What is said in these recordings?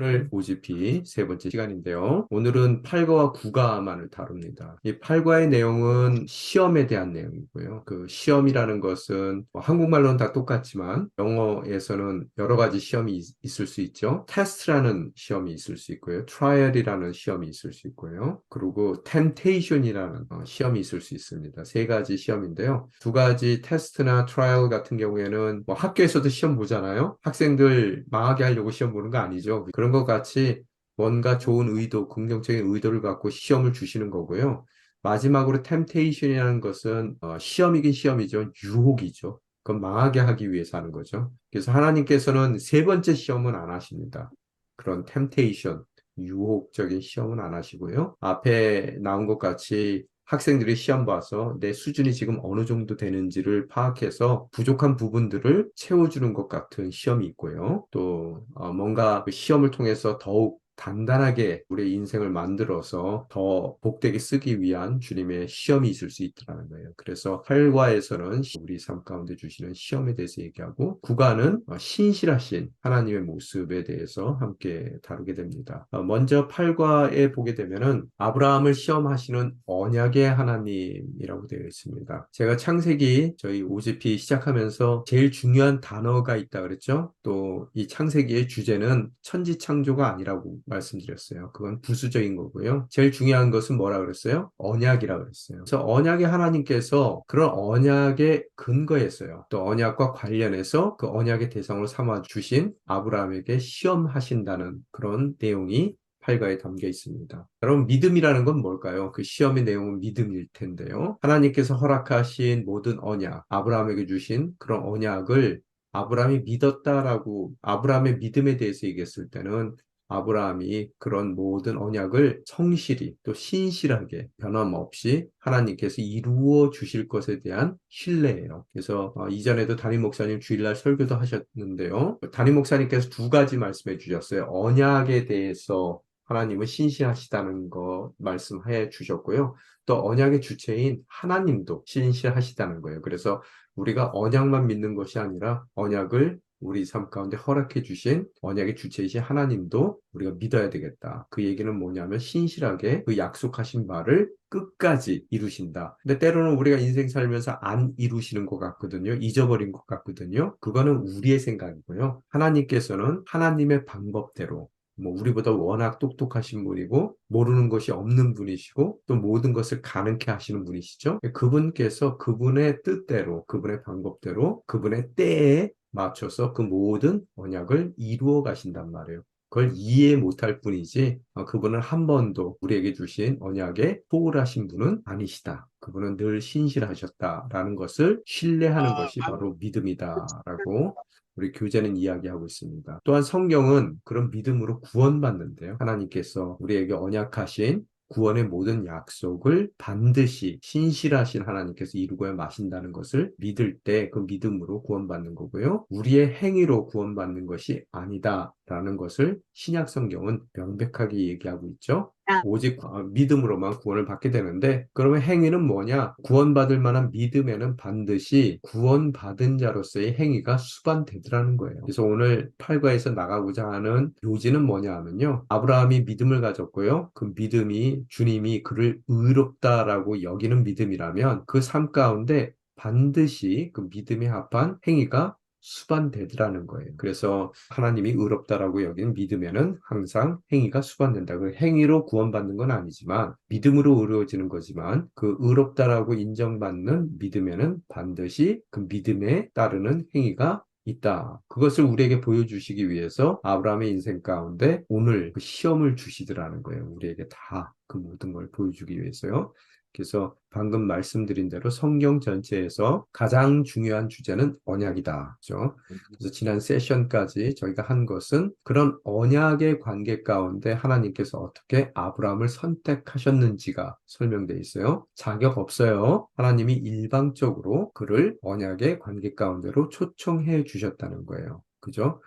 오늘 OGP 세 번째 시간인데요. 오늘은 8과와 9과만을 다룹니다. 이 8과의 내용은 시험에 대한 내용이고요. 그 시험이라는 것은 한국말로는 다 똑같지만 영어에서는 여러 가지 시험이 있을 수 있죠. 테스트라는 시험이 있을 수 있고요. 트라이얼이라는 시험이 있을 수 있고요. 그리고 템테이션이라는 시험이 있을 수 있습니다. 세 가지 시험인데요. 두 가지 테스트나 트라이얼 같은 경우에는 뭐 학교에서도 시험 보잖아요. 학생들 망하게 하려고 시험 보는 거 아니죠. 그런 것 같이 뭔가 좋은 의도, 긍정적인 의도를 갖고 시험을 주시는 거고요. 마지막으로 템테이션이라는 것은 시험이긴 시험이죠. 유혹이죠. 그건 망하게 하기 위해서 하는 거죠. 그래서 하나님께서는 세 번째 시험은 안 하십니다. 그런 템테이션, 유혹적인 시험은 안 하시고요. 앞에 나온 것 같이 학생들이 시험 봐서 내 수준이 지금 어느 정도 되는지를 파악해서 부족한 부분들을 채워주는 것 같은 시험이 있고요. 또 뭔가 그 시험을 통해서 더욱 단단하게 우리의 인생을 만들어서 더 복되게 쓰기 위한 주님의 시험이 있을 수 있다는 거예요. 그래서 8과에서는 우리 삶 가운데 주시는 시험에 대해서 얘기하고 9과는 신실하신 하나님의 모습에 대해서 함께 다루게 됩니다. 먼저 8과에 보게 되면은 아브라함을 시험하시는 언약의 하나님이라고 되어 있습니다. 제가 창세기 저희 OGP 시작하면서 제일 중요한 단어가 있다 그랬죠? 또 이 창세기의 주제는 천지창조가 아니라고 말씀드렸어요. 그건 부수적인 거고요. 제일 중요한 것은 뭐라 그랬어요? 언약이라 그랬어요. 그래서 언약의 하나님께서 그런 언약의 근거에서요. 또 언약과 관련해서 그 언약의 대상으로 삼아 주신 아브라함에게 시험하신다는 그런 내용이 8가에 담겨 있습니다. 여러분, 믿음이라는 건 뭘까요? 그 시험의 내용은 믿음일 텐데요. 하나님께서 허락하신 모든 언약, 아브라함에게 주신 그런 언약을 아브라함이 믿었다라고 아브라함의 믿음에 대해서 얘기했을 때는 아브라함이 그런 모든 언약을 성실히 또 신실하게 변함없이 하나님께서 이루어 주실 것에 대한 신뢰예요. 그래서 이전에도 담임 목사님 주일날 설교도 하셨는데요. 담임 목사님께서 두 가지 말씀해 주셨어요. 언약에 대해서 하나님은 신실하시다는 거 말씀해 주셨고요. 또 언약의 주체인 하나님도 신실하시다는 거예요. 그래서 우리가 언약만 믿는 것이 아니라 언약을 우리 삶 가운데 허락해 주신 언약의 주체이신 하나님도 우리가 믿어야 되겠다. 그 얘기는 뭐냐면 신실하게 그 약속하신 바를 끝까지 이루신다. 근데 때로는 우리가 인생 살면서 안 이루시는 것 같거든요. 잊어버린 것 같거든요. 그거는 우리의 생각이고요. 하나님께서는 하나님의 방법대로 뭐 우리보다 워낙 똑똑하신 분이고 모르는 것이 없는 분이시고 또 모든 것을 가능케 하시는 분이시죠. 그분께서 그분의 뜻대로 그분의 방법대로 그분의 때에 맞춰서 그 모든 언약을 이루어 가신단 말이에요. 그걸 이해 못할 뿐이지 그분은 한 번도 우리에게 주신 언약에 소홀하신 분은 아니시다. 그분은 늘 신실하셨다라는 것을 신뢰하는 것이 바로 믿음이다라고 우리 교재는 이야기하고 있습니다. 또한 성경은 그런 믿음으로 구원받는데요. 하나님께서 우리에게 언약하신 구원의 모든 약속을 반드시 신실하신 하나님께서 이루고야 마신다는 것을 믿을 때 그 믿음으로 구원받는 거고요. 우리의 행위로 구원받는 것이 아니다라는 것을 신약 성경은 명백하게 얘기하고 있죠. 오직 믿음으로만 구원을 받게 되는데 그러면 행위는 뭐냐? 구원받을 만한 믿음에는 반드시 구원받은 자로서의 행위가 수반되더라는 거예요. 그래서 오늘 8과에서 나가고자 하는 요지는 뭐냐 하면요. 아브라함이 믿음을 가졌고요. 그 믿음이 주님이 그를 의롭다라고 여기는 믿음이라면 그 삶 가운데 반드시 그 믿음에 합한 행위가 수반되더라는 거예요. 그래서 하나님이 의롭다라고 여기는 믿음에는 항상 행위가 수반된다. 그 행위로 구원받는 건 아니지만 믿음으로 의로워지는 거지만 그 의롭다라고 인정받는 믿음에는 반드시 그 믿음에 따르는 행위가 있다. 그것을 우리에게 보여주시기 위해서 아브라함의 인생 가운데 오늘 그 시험을 주시더라는 거예요. 우리에게 다 그 모든 걸 보여주기 위해서요. 그래서 방금 말씀드린 대로 성경 전체에서 가장 중요한 주제는 언약이다. 그죠? 그래서 지난 세션까지 저희가 한 것은 그런 언약의 관계 가운데 하나님께서 어떻게 아브라함을 선택하셨는지가 설명되어 있어요. 자격 없어요. 하나님이 일방적으로 그를 언약의 관계 가운데로 초청해 주셨다는 거예요. 그죠?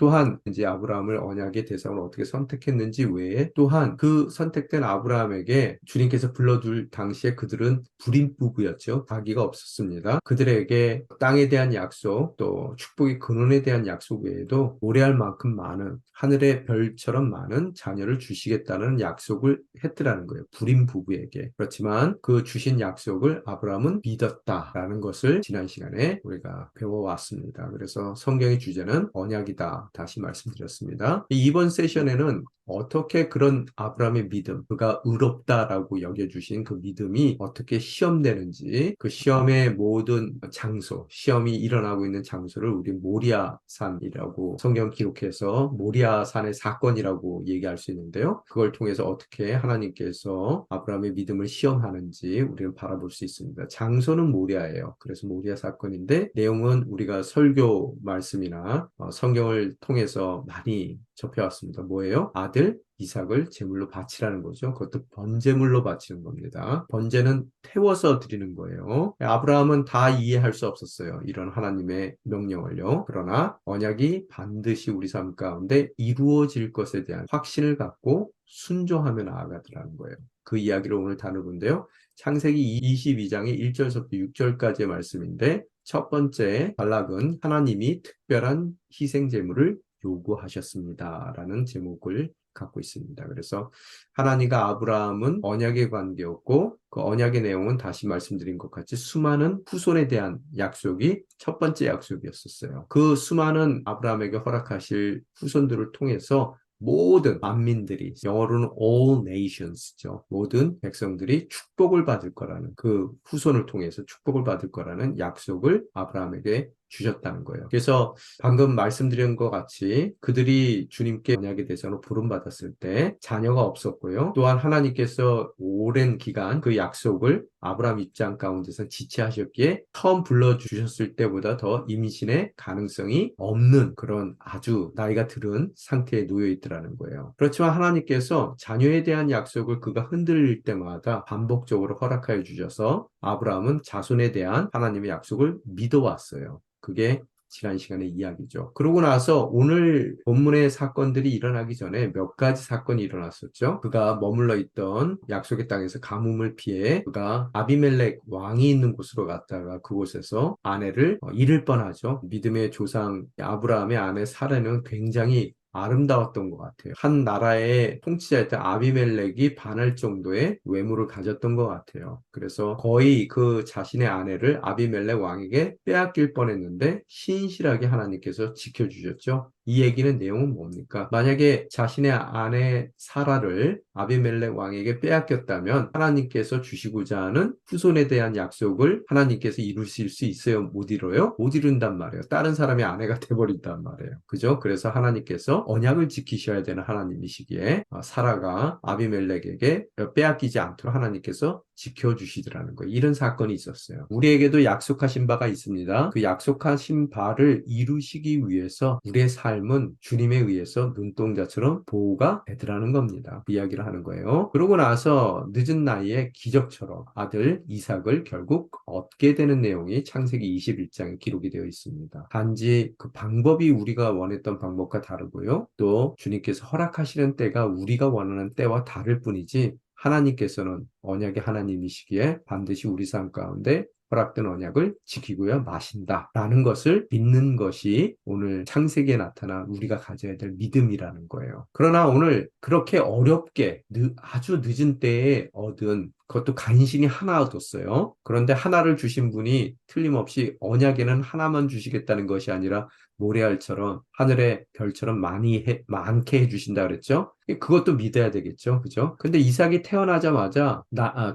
또한 이제 아브라함을 언약의 대상으로 어떻게 선택했는지 외에 또한 그 선택된 아브라함에게 주님께서 불러줄 당시에 그들은 불임 부부였죠. 아기가 없었습니다. 그들에게 땅에 대한 약속 또 축복의 근원에 대한 약속 외에도 모래알 만큼 많은 하늘의 별처럼 많은 자녀를 주시겠다는 약속을 했더라는 거예요. 불임 부부에게. 그렇지만 그 주신 약속을 아브라함은 믿었다라는 것을 지난 시간에 우리가 배워왔습니다. 그래서 성경의 주제는 언약이다. 다시 말씀드렸습니다. 이번 세션에는 어떻게 그런 아브라함의 믿음, 그가 의롭다라고 여겨주신 그 믿음이 어떻게 시험되는지, 그 시험의 모든 장소, 시험이 일어나고 있는 장소를 우리 모리아산이라고 성경 기록해서 모리아산의 사건이라고 얘기할 수 있는데요. 그걸 통해서 어떻게 하나님께서 아브라함의 믿음을 시험하는지 우리는 바라볼 수 있습니다. 장소는 모리아예요. 그래서 모리아 사건인데 내용은 우리가 설교 말씀이나 성경을 통해서 많이 접해왔습니다. 뭐예요? 아들 이삭을 제물로 바치라는 거죠. 그것도 번제물로 바치는 겁니다. 번제는 태워서 드리는 거예요. 아브라함은 다 이해할 수 없었어요. 이런 하나님의 명령을요. 그러나 언약이 반드시 우리 삶 가운데 이루어질 것에 대한 확신을 갖고 순종하며 나아가더라는 거예요. 그 이야기를 오늘 다루는데요. 창세기 22장의 1절부터 6절까지의 말씀인데 첫 번째 단락은 하나님이 특별한 희생 제물을 요구하셨습니다. 라는 제목을 갖고 있습니다. 그래서 하나님과 아브라함은 언약의 관계였고 그 언약의 내용은 다시 말씀드린 것 같이 수많은 후손에 대한 약속이 첫 번째 약속이었었어요. 그 수많은 아브라함에게 허락하실 후손들을 통해서 모든 만민들이 영어로는 all nations죠. 모든 백성들이 축복을 받을 거라는 그 후손을 통해서 축복을 받을 거라는 약속을 아브라함에게 주셨다는 거예요. 그래서 방금 말씀드린 것 같이 그들이 주님께 언약의 대상으로 부름받았을 때 자녀가 없었고요. 또한 하나님께서 오랜 기간 그 약속을 아브라함 입장 가운데서 지체하셨기에 처음 불러주셨을 때보다 더 임신의 가능성이 없는 그런 아주 나이가 들은 상태에 놓여 있더라는 거예요. 그렇지만 하나님께서 자녀에 대한 약속을 그가 흔들릴 때마다 반복적으로 허락하여 주셔서 아브라함은 자손에 대한 하나님의 약속을 믿어왔어요. 그게 지난 시간의 이야기죠. 그러고 나서 오늘 본문의 사건들이 일어나기 전에 몇 가지 사건이 일어났었죠. 그가 머물러 있던 약속의 땅에서 가뭄을 피해 그가 아비멜렉 왕이 있는 곳으로 갔다가 그곳에서 아내를 잃을 뻔하죠. 믿음의 조상 아브라함의 아내 사라는 굉장히 아름다웠던 것 같아요. 한 나라의 통치자였던 아비멜렉이 반할 정도의 외모를 가졌던 것 같아요. 그래서 거의 그 자신의 아내를 아비멜렉 왕에게 빼앗길 뻔했는데 신실하게 하나님께서 지켜주셨죠. 이 얘기는 내용은 뭡니까? 만약에 자신의 아내 사라를 아비멜렉 왕에게 빼앗겼다면 하나님께서 주시고자 하는 후손에 대한 약속을 하나님께서 이루실 수 있어요? 못 이뤄요? 못 이룬단 말이에요. 다른 사람의 아내가 돼버린단 말이에요. 그죠? 그래서 하나님께서 언약을 지키셔야 되는 하나님이시기에 사라가 아비멜렉에게 빼앗기지 않도록 하나님께서 지켜주시더라는 거예요. 이런 사건이 있었어요. 우리에게도 약속하신 바가 있습니다. 그 약속하신 바를 이루시기 위해서 우리의 삶은 주님에 의해서 눈동자처럼 보호가 되더라는 겁니다. 그 이야기를 하는 거예요. 그러고 나서 늦은 나이에 기적처럼 아들 이삭을 결국 얻게 되는 내용이 창세기 21장에 기록이 되어 있습니다. 단지 그 방법이 우리가 원했던 방법과 다르고요. 또 주님께서 허락하시는 때가 우리가 원하는 때와 다를 뿐이지 하나님께서는 언약의 하나님이시기에 반드시 우리 삶 가운데 허락된 언약을 지키고야 마신다라는 것을 믿는 것이 오늘 창세기에 나타난 우리가 가져야 될 믿음이라는 거예요. 그러나 오늘 그렇게 어렵게 아주 늦은 때에 얻은 그것도 간신히 하나 얻었어요. 그런데 하나를 주신 분이 틀림없이 언약에는 하나만 주시겠다는 것이 아니라 모래알처럼 하늘의 별처럼 많게 해주신다 그랬죠? 그것도 믿어야 되겠죠. 그죠? 근데 이삭이 태어나자마자,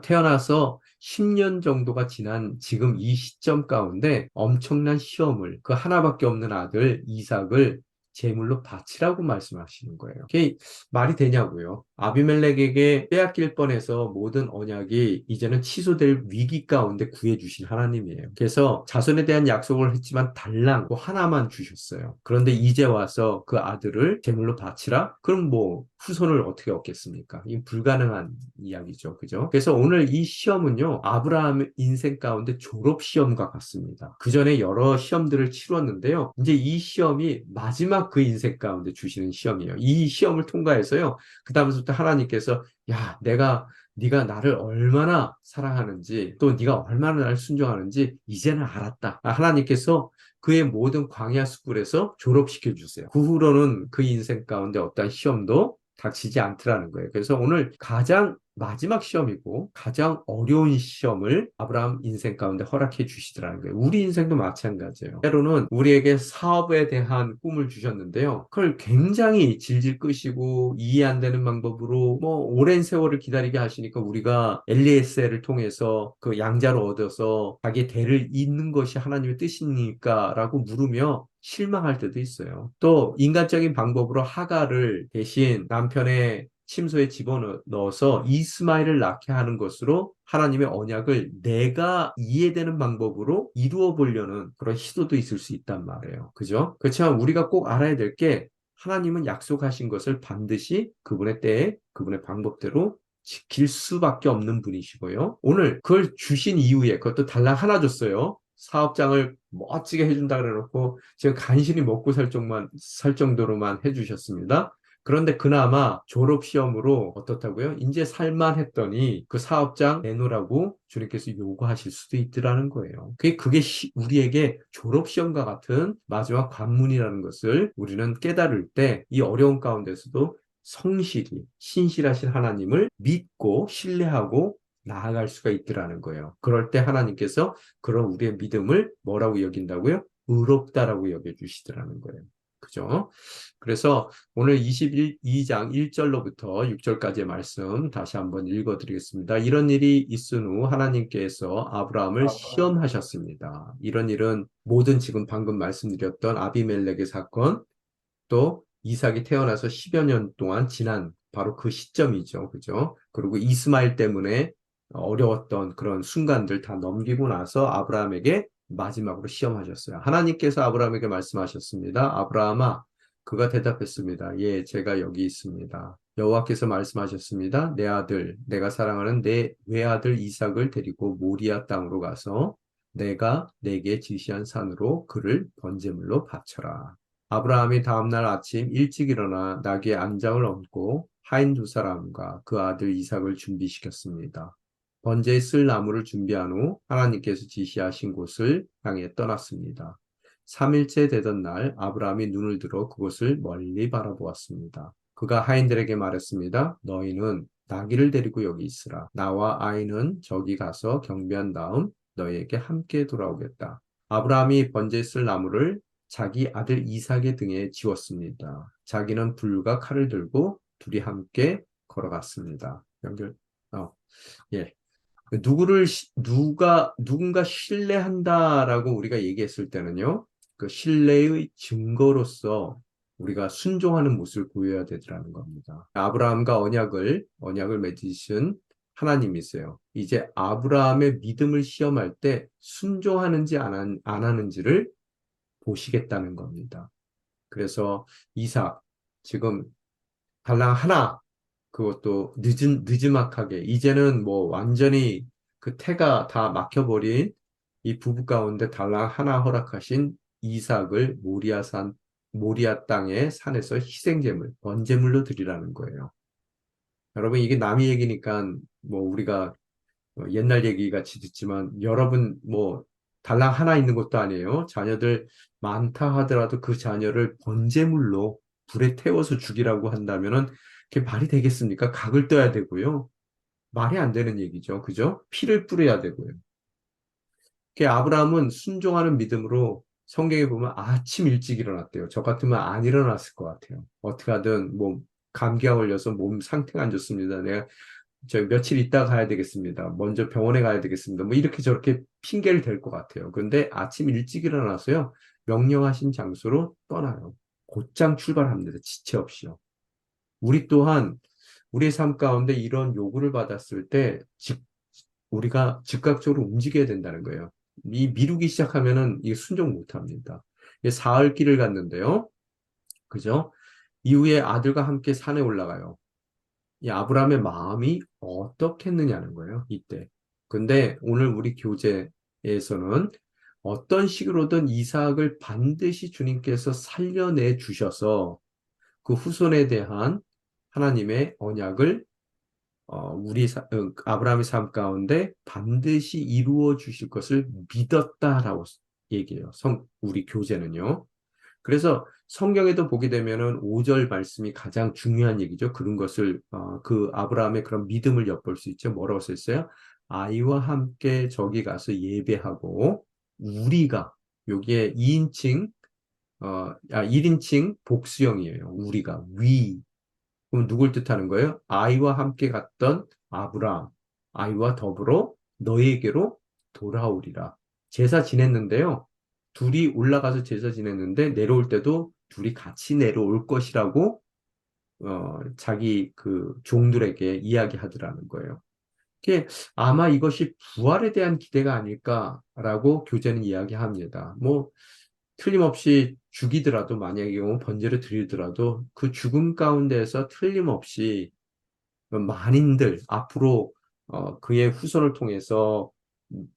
태어나서 10년 정도가 지난 지금 이 시점 가운데 엄청난 시험을 그 하나밖에 없는 아들 이삭을 제물로 바치라고 말씀하시는 거예요. 그게 말이 되냐고요. 아비멜렉에게 빼앗길 뻔해서 모든 언약이 이제는 취소될 위기 가운데 구해주신 하나님이에요. 그래서 자손에 대한 약속을 했지만 달랑 뭐 하나만 주셨어요. 그런데 이제 와서 그 아들을 제물로 바치라? 그럼 뭐 후손을 어떻게 얻겠습니까? 이 불가능한 이야기죠. 그죠? 그래서 오늘 이 시험은요, 아브라함 인생 가운데 졸업 시험과 같습니다. 그 전에 여러 시험들을 치루었는데요. 이제 이 시험이 마지막 그 인생 가운데 주시는 시험이에요. 이 시험을 통과해서요, 그 다음부터 하나님께서 야, 네가 나를 얼마나 사랑하는지 또 네가 얼마나 나를 순종하는지 이제는 알았다. 하나님께서 그의 모든 광야 수굴에서 졸업시켜 주세요. 그 후로는 그 인생 가운데 어떤 시험도 닥치지 않더라는 거예요. 그래서 오늘 가장 마지막 시험이고 가장 어려운 시험을 아브라함 인생 가운데 허락해 주시더라는 거예요. 우리 인생도 마찬가지예요. 때로는 우리에게 사업에 대한 꿈을 주셨는데요. 그걸 굉장히 질질 끄시고 이해 안 되는 방법으로 뭐 오랜 세월을 기다리게 하시니까 우리가 엘리에셀을 통해서 그 양자를 얻어서 자기의 대를 잇는 것이 하나님의 뜻입니까라고 물으며 실망할 때도 있어요. 또 인간적인 방법으로 하가를 대신 남편의 침소에 집어넣어서 이스마엘을 낳게 하는 것으로 하나님의 언약을 내가 이해되는 방법으로 이루어 보려는 그런 시도도 있을 수 있단 말이에요. 그죠? 그렇지만 우리가 꼭 알아야 될 게 하나님은 약속하신 것을 반드시 그분의 때에 그분의 방법대로 지킬 수밖에 없는 분이시고요. 오늘 그걸 주신 이후에 그것도 달랑 하나 줬어요. 사업장을 멋지게 해준다 그래놓고 지금 간신히 먹고 살 정도로만 해주셨습니다. 그런데 그나마 졸업시험으로 어떻다고요? 이제 살만 했더니 그 사업장 내놓으라고 주님께서 요구하실 수도 있더라는 거예요. 그게 우리에게 졸업시험과 같은 마지막 관문이라는 것을 우리는 깨달을 때 이 어려운 가운데서도 성실히 신실하신 하나님을 믿고 신뢰하고 나아갈 수가 있더라는 거예요. 그럴 때 하나님께서 그런 우리의 믿음을 뭐라고 여긴다고요? 의롭다라고 여겨주시더라는 거예요. 그죠? 그래서 오늘 22장 1절로부터 6절까지의 말씀 다시 한번 읽어드리겠습니다. 이런 일이 있은 후 하나님께서 아브라함을 시험하셨습니다. 이런 일은 모든 지금 방금 말씀드렸던 아비멜렉의 사건, 또 이삭이 태어나서 10여 년 동안 지난 바로 그 시점이죠. 그죠? 그리고 이스마엘 때문에 어려웠던 그런 순간들 다 넘기고 나서 아브라함에게 마지막으로 시험하셨어요. 하나님께서 아브라함에게 말씀하셨습니다. 아브라함아, 그가 대답했습니다. 예, 제가 여기 있습니다. 여호와께서 말씀하셨습니다. 내 아들, 내가 사랑하는 내 외아들 이삭을 데리고 모리아 땅으로 가서 내가 내게 지시한 산으로 그를 번제물로 바쳐라. 아브라함이 다음날 아침 일찍 일어나 나귀의 안장을 얹고 하인 두 사람과 그 아들 이삭을 준비시켰습니다. 번제에 쓸 나무를 준비한 후 하나님께서 지시하신 곳을 향해 떠났습니다. 3일째 되던 날 아브라함이 눈을 들어 그곳을 멀리 바라보았습니다. 그가 하인들에게 말했습니다. 너희는 나귀를 데리고 여기 있으라. 나와 아이는 저기 가서 경배한 다음 너희에게 함께 돌아오겠다. 아브라함이 번제에 쓸 나무를 자기 아들 이삭의 등에 지웠습니다. 자기는 불과 칼을 들고 둘이 함께 걸어갔습니다. 예. 누군가 신뢰한다라고 우리가 얘기했을 때는요, 그 신뢰의 증거로서 우리가 순종하는 모습을 보여야 되더라는 겁니다. 아브라함과 언약을 맺으신 하나님이세요. 이제 아브라함의 믿음을 시험할 때 순종하는지 안 하는지를 보시겠다는 겁니다. 그래서 이삭, 지금 달랑 하나, 그것도 느지막하게, 이제는 뭐 완전히 그 태가 다 막혀버린 이 부부 가운데 달랑 하나 허락하신 이삭을 모리아 땅의 산에서 희생제물, 번제물로 드리라는 거예요. 여러분, 이게 남의 얘기니까 뭐 우리가 옛날 얘기 같이 듣지만 여러분 뭐 달랑 하나 있는 것도 아니에요. 자녀들 많다 하더라도 그 자녀를 번제물로 불에 태워서 죽이라고 한다면은 그게 말이 되겠습니까? 각을 떠야 되고요. 말이 안 되는 얘기죠. 그죠? 피를 뿌려야 되고요. 그 아브라함은 순종하는 믿음으로 성경에 보면 아침 일찍 일어났대요. 저 같으면 안 일어났을 것 같아요. 어떻게 하든 뭐 감기가 걸려서 몸 상태가 안 좋습니다. 내가 저 며칠 있다 가야 되겠습니다. 먼저 병원에 가야 되겠습니다. 뭐 이렇게 저렇게 핑계를 댈 것 같아요. 그런데 아침 일찍 일어나서요. 명령하신 장소로 떠나요. 곧장 출발합니다. 지체 없이요. 우리 또한 우리의 삶 가운데 이런 요구를 받았을 때 우리가 즉각적으로 움직여야 된다는 거예요. 이 미루기 시작하면은 이게 순종 못 합니다. 사흘 길을 갔는데요. 그죠? 이후에 아들과 함께 산에 올라가요. 이 아브라함의 마음이 어떻겠느냐는 거예요, 이때. 근데 오늘 우리 교재에서는 어떤 식으로든 이삭을 반드시 주님께서 살려내 주셔서 그 후손에 대한 하나님의 언약을 아브라함의 삶 가운데 반드시 이루어 주실 것을 믿었다라고 얘기해요. 우리 교재는요. 그래서 성경에도 보게 되면은 5절 말씀이 가장 중요한 얘기죠. 그런 것을 그 아브라함의 그런 믿음을 엿볼 수 있죠. 뭐라고 써 있어요? 아이와 함께 저기 가서 예배하고 우리가 여기에 1인칭 복수형이에요. 우리가 그럼 누굴 뜻하는 거예요? 아이와 함께 갔던 아브라함, 아이와 더불어 너에게로 돌아오리라. 제사 지냈는데요. 둘이 올라가서 제사 지냈는데 내려올 때도 둘이 같이 내려올 것이라고 자기 그 종들에게 이야기하더라는 거예요. 아마 이것이 부활에 대한 기대가 아닐까라고 교재는 이야기합니다. 뭐 틀림없이 죽이더라도 만약에 경우 번제를 드리더라도 그 죽음 가운데에서 틀림없이 만인들 앞으로 그의 후손을 통해서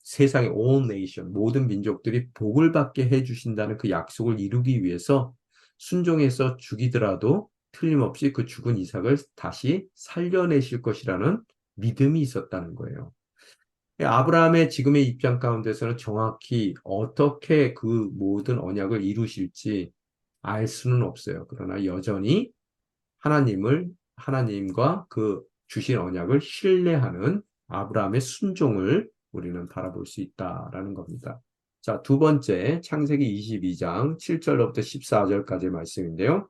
세상의 all nation 모든 민족들이 복을 받게 해주신다는 그 약속을 이루기 위해서 순종해서 죽이더라도 틀림없이 그 죽은 이삭을 다시 살려내실 것이라는 믿음이 있었다는 거예요. 아브라함의 지금의 입장 가운데서는 정확히 어떻게 그 모든 언약을 이루실지 알 수는 없어요. 그러나 여전히 하나님과 그 주신 언약을 신뢰하는 아브라함의 순종을 우리는 바라볼 수 있다라는 겁니다. 자, 두 번째, 창세기 22장 7절부터 14절까지의 말씀인데요.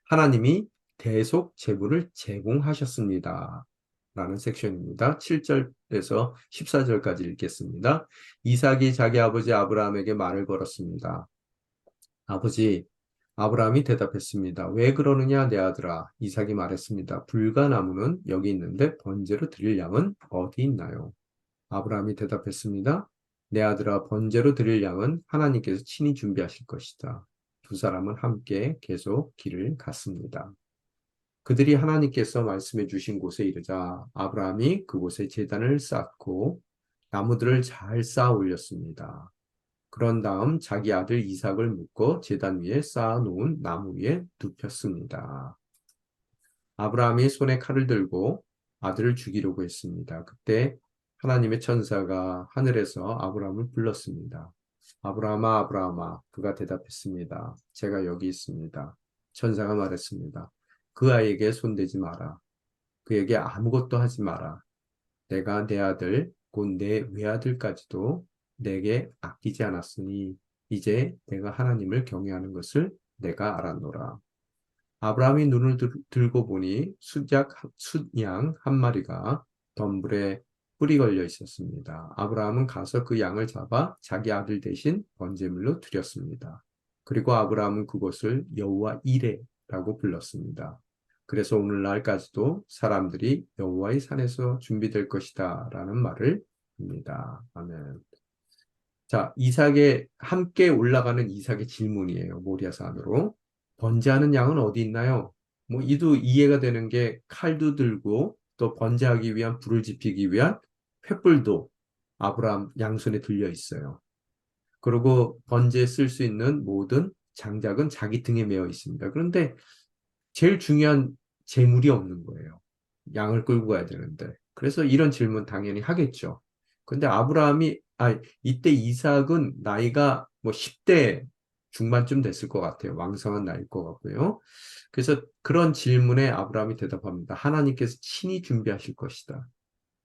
하나님이 대속 제물을 제공하셨습니다. 라는 섹션입니다. 7절에서 14절까지 읽겠습니다. 이삭이 자기 아버지 아브라함에게 말을 걸었습니다. 아버지, 아브라함이 대답했습니다. 왜 그러느냐, 내 아들아. 이삭이 말했습니다. 불가나무는 여기 있는데 번제로 드릴 양은 어디 있나요? 아브라함이 대답했습니다. 내 아들아, 번제로 드릴 양은 하나님께서 친히 준비하실 것이다. 두 사람은 함께 계속 길을 갔습니다. 그들이 하나님께서 말씀해 주신 곳에 이르자 아브라함이 그곳에 제단을 쌓고 나무들을 잘 쌓아 올렸습니다. 그런 다음 자기 아들 이삭을 묶어 제단 위에 쌓아 놓은 나무 위에 눕혔습니다. 아브라함이 손에 칼을 들고 아들을 죽이려고 했습니다. 그때 하나님의 천사가 하늘에서 아브라함을 불렀습니다. 아브라함아, 아브라함아, 그가 대답했습니다. 제가 여기 있습니다. 천사가 말했습니다. 그 아이에게 손대지 마라. 그에게 아무것도 하지 마라. 내가 내 아들, 곧 내 외아들까지도 내게 아끼지 않았으니 이제 내가 하나님을 경외하는 것을 내가 알았노라. 아브라함이 눈을 들고 보니 숫양 한 마리가 덤불에 뿔이 걸려 있었습니다. 아브라함은 가서 그 양을 잡아 자기 아들 대신 번제물로 드렸습니다. 그리고 아브라함은 그곳을 여호와 이레라고 불렀습니다. 그래서 오늘날까지도 사람들이 여호와의 산에서 준비될 것이다 라는 말을 합니다. 아멘. 자, 함께 올라가는 이삭의 질문이에요. 모리아산으로. 번제하는 양은 어디 있나요? 뭐, 이도 이해가 되는 게 칼도 들고 또 번제하기 위한 불을 지피기 위한 횃불도 아브라함 양손에 들려 있어요. 그리고 번제에 쓸 수 있는 모든 장작은 자기 등에 메어 있습니다. 그런데 제일 중요한 재물이 없는 거예요. 양을 끌고 가야 되는데. 그래서 이런 질문 당연히 하겠죠. 근데 이때 이삭은 나이가 뭐 10대 중반쯤 됐을 것 같아요. 왕성한 나이일 것 같고요. 그래서 그런 질문에 아브라함이 대답합니다. 하나님께서 친히 준비하실 것이다.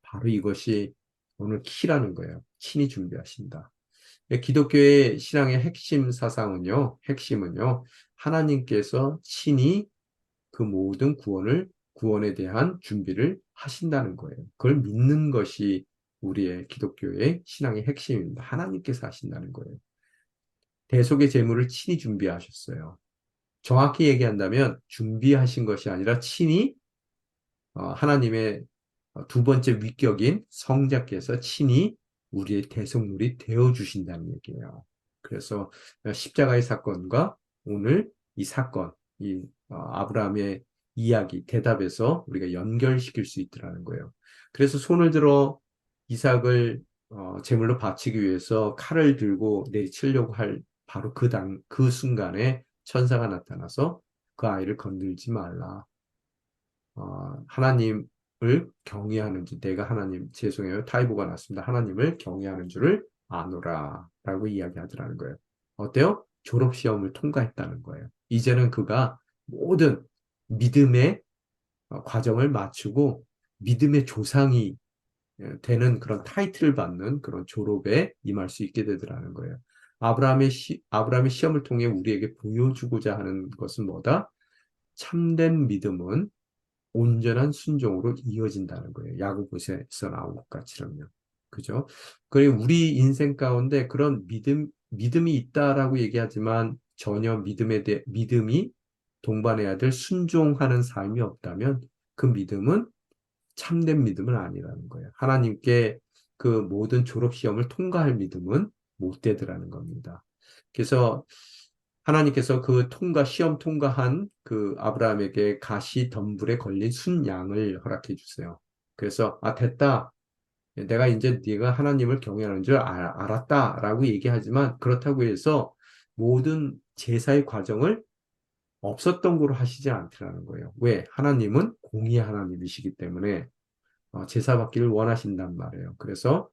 바로 이것이 오늘 키라는 거예요. 친히 준비하신다. 기독교의 신앙의 핵심은요, 하나님께서 친히 그 모든 구원에 대한 준비를 하신다는 거예요. 그걸 믿는 것이 우리의 기독교의 신앙의 핵심입니다. 하나님께서 하신다는 거예요. 대속의 제물을 친히 준비하셨어요. 정확히 얘기한다면 준비하신 것이 아니라 친히 하나님의 두 번째 위격인 성자께서 친히 우리의 대속물이 되어 주신다는 얘기예요. 그래서 십자가의 사건과 오늘 이 사건, 이 아브라함의 이야기, 대답에서 우리가 연결시킬 수 있더라는 거예요. 그래서 손을 들어 이삭을 제물로 바치기 위해서 칼을 들고 내리치려고 할 바로 그 순간에 천사가 나타나서 그 아이를 건들지 말라. 하나님을 경외하는지, 내가 하나님, 죄송해요. 타이보가 났습니다. 하나님을 경외하는 줄을 아노라. 라고 이야기하더라는 거예요. 어때요? 졸업시험을 통과했다는 거예요. 이제는 그가 모든 믿음의 과정을 마치고 믿음의 조상이 되는 그런 타이틀을 받는 그런 졸업에 임할 수 있게 되더라는 거예요. 아브라함의 시험을 통해 우리에게 보여주고자 하는 것은 뭐다? 참된 믿음은 온전한 순종으로 이어진다는 거예요. 야고보서에서 나온 것 같이럼요. 그죠? 그리고 우리 인생 가운데 그런 믿음이 있다라고 얘기하지만 전혀 믿음이 동반해야 될 순종하는 삶이 없다면 그 믿음은 참된 믿음은 아니라는 거예요. 하나님께 그 모든 졸업시험을 통과할 믿음은 못 되더라는 겁니다. 그래서 하나님께서 시험 통과한 그 아브라함에게 가시 덤불에 걸린 순양을 허락해 주세요. 그래서, 됐다. 내가 이제 네가 하나님을 경외하는 줄 알았다라고 얘기하지만 그렇다고 해서 모든 제사의 과정을 없었던 거로 하시지 않더라는 거예요. 왜? 하나님은 공의의 하나님이시기 때문에 제사 받기를 원하신단 말이에요. 그래서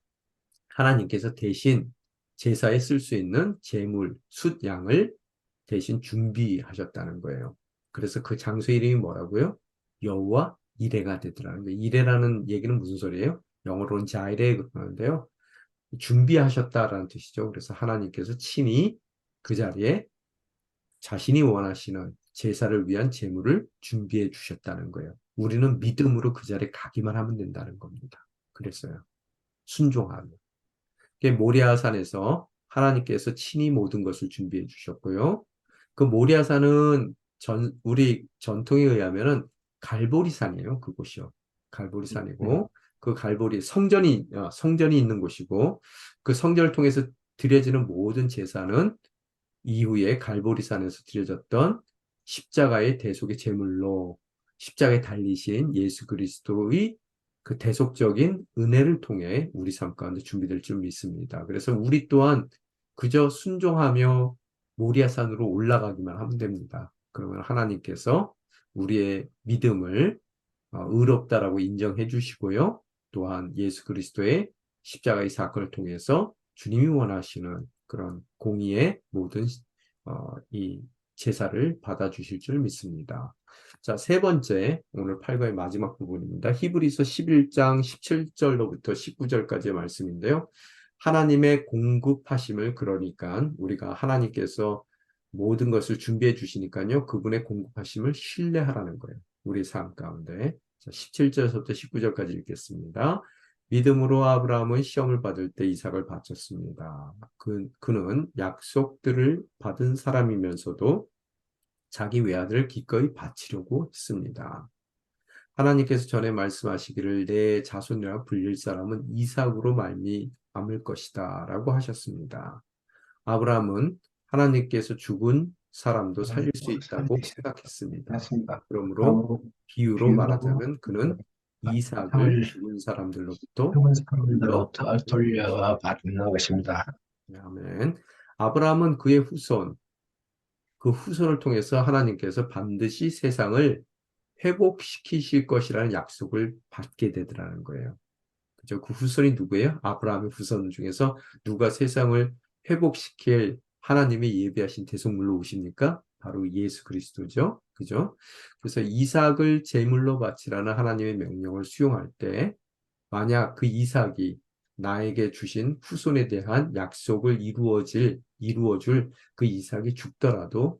하나님께서 대신 제사에 쓸 수 있는 제물, 숫양을 대신 준비하셨다는 거예요. 그래서 그 장소 이름이 뭐라고요? 여호와 이레가 되더라는 거예요. 이레라는 얘기는 무슨 소리예요? 영어로는 자이레 그러는데요. 준비하셨다라는 뜻이죠. 그래서 하나님께서 친히 그 자리에 자신이 원하시는 제사를 위한 제물을 준비해 주셨다는 거예요. 우리는 믿음으로 그 자리에 가기만 하면 된다는 겁니다. 그랬어요. 순종하며. 모리아산에서 하나님께서 친히 모든 것을 준비해 주셨고요. 그 모리아산은 우리 전통에 의하면은 갈보리산이에요. 그곳이요. 네. 갈보리산이고 그 성전이 있는 곳이고 그 성전을 통해서 드려지는 모든 제사는 이후에 갈보리산에서 드려졌던 십자가의 대속의 제물로 십자가에 달리신 예수 그리스도의 그 대속적인 은혜를 통해 우리 삶 가운데 준비될 줄 믿습니다. 그래서 우리 또한 그저 순종하며 모리아산으로 올라가기만 하면 됩니다. 그러면 하나님께서 우리의 믿음을 의롭다라고 인정해 주시고요. 또한 예수 그리스도의 십자가의 사건을 통해서 주님이 원하시는 그런 공의의 모든 이 제사를 받아주실 줄 믿습니다. 자, 세 번째, 오늘 8과의 마지막 부분입니다. 히브리서 11장 17절로부터 19절까지의 말씀인데요. 하나님의 공급하심을 그러니까 우리가 하나님께서 모든 것을 준비해 주시니까요. 그분의 공급하심을 신뢰하라는 거예요. 우리 삶 가운데. 자, 17절부터 19절까지 읽겠습니다. 믿음으로 아브라함은 시험을 받을 때 이삭을 바쳤습니다. 그는 약속들을 받은 사람이면서도 자기 외아들을 기꺼이 바치려고 했습니다. 하나님께서 전에 말씀하시기를 내 자손이라 불릴 사람은 이삭으로 말미암을 것이다 라고 하셨습니다. 아브라함은 하나님께서 죽은 사람도 살릴 수 있다고 생각했습니다. 맞습니다. 그러므로 그러므로 비유로 비유로 말하자면 그는 이삭을 상을 죽은 사람들로부터 죽은 돌려 사람들로부터 돌려받는 것입니다. 아멘. 아브라함은 그의 그 후손을 통해서 하나님께서 반드시 세상을 회복시키실 것이라는 약속을 받게 되더라는 거예요. 그죠? 그 후손이 누구예요? 아브라함의 후손 중에서 누가 세상을 회복시킬 하나님의 예비하신 대속물로 오십니까? 바로 예수 그리스도죠. 그죠? 그래서 이삭을 제물로 바치라는 하나님의 명령을 수용할 때 만약 그 이삭이 나에게 주신 후손에 대한 약속을 이루어줄 그 이삭이 죽더라도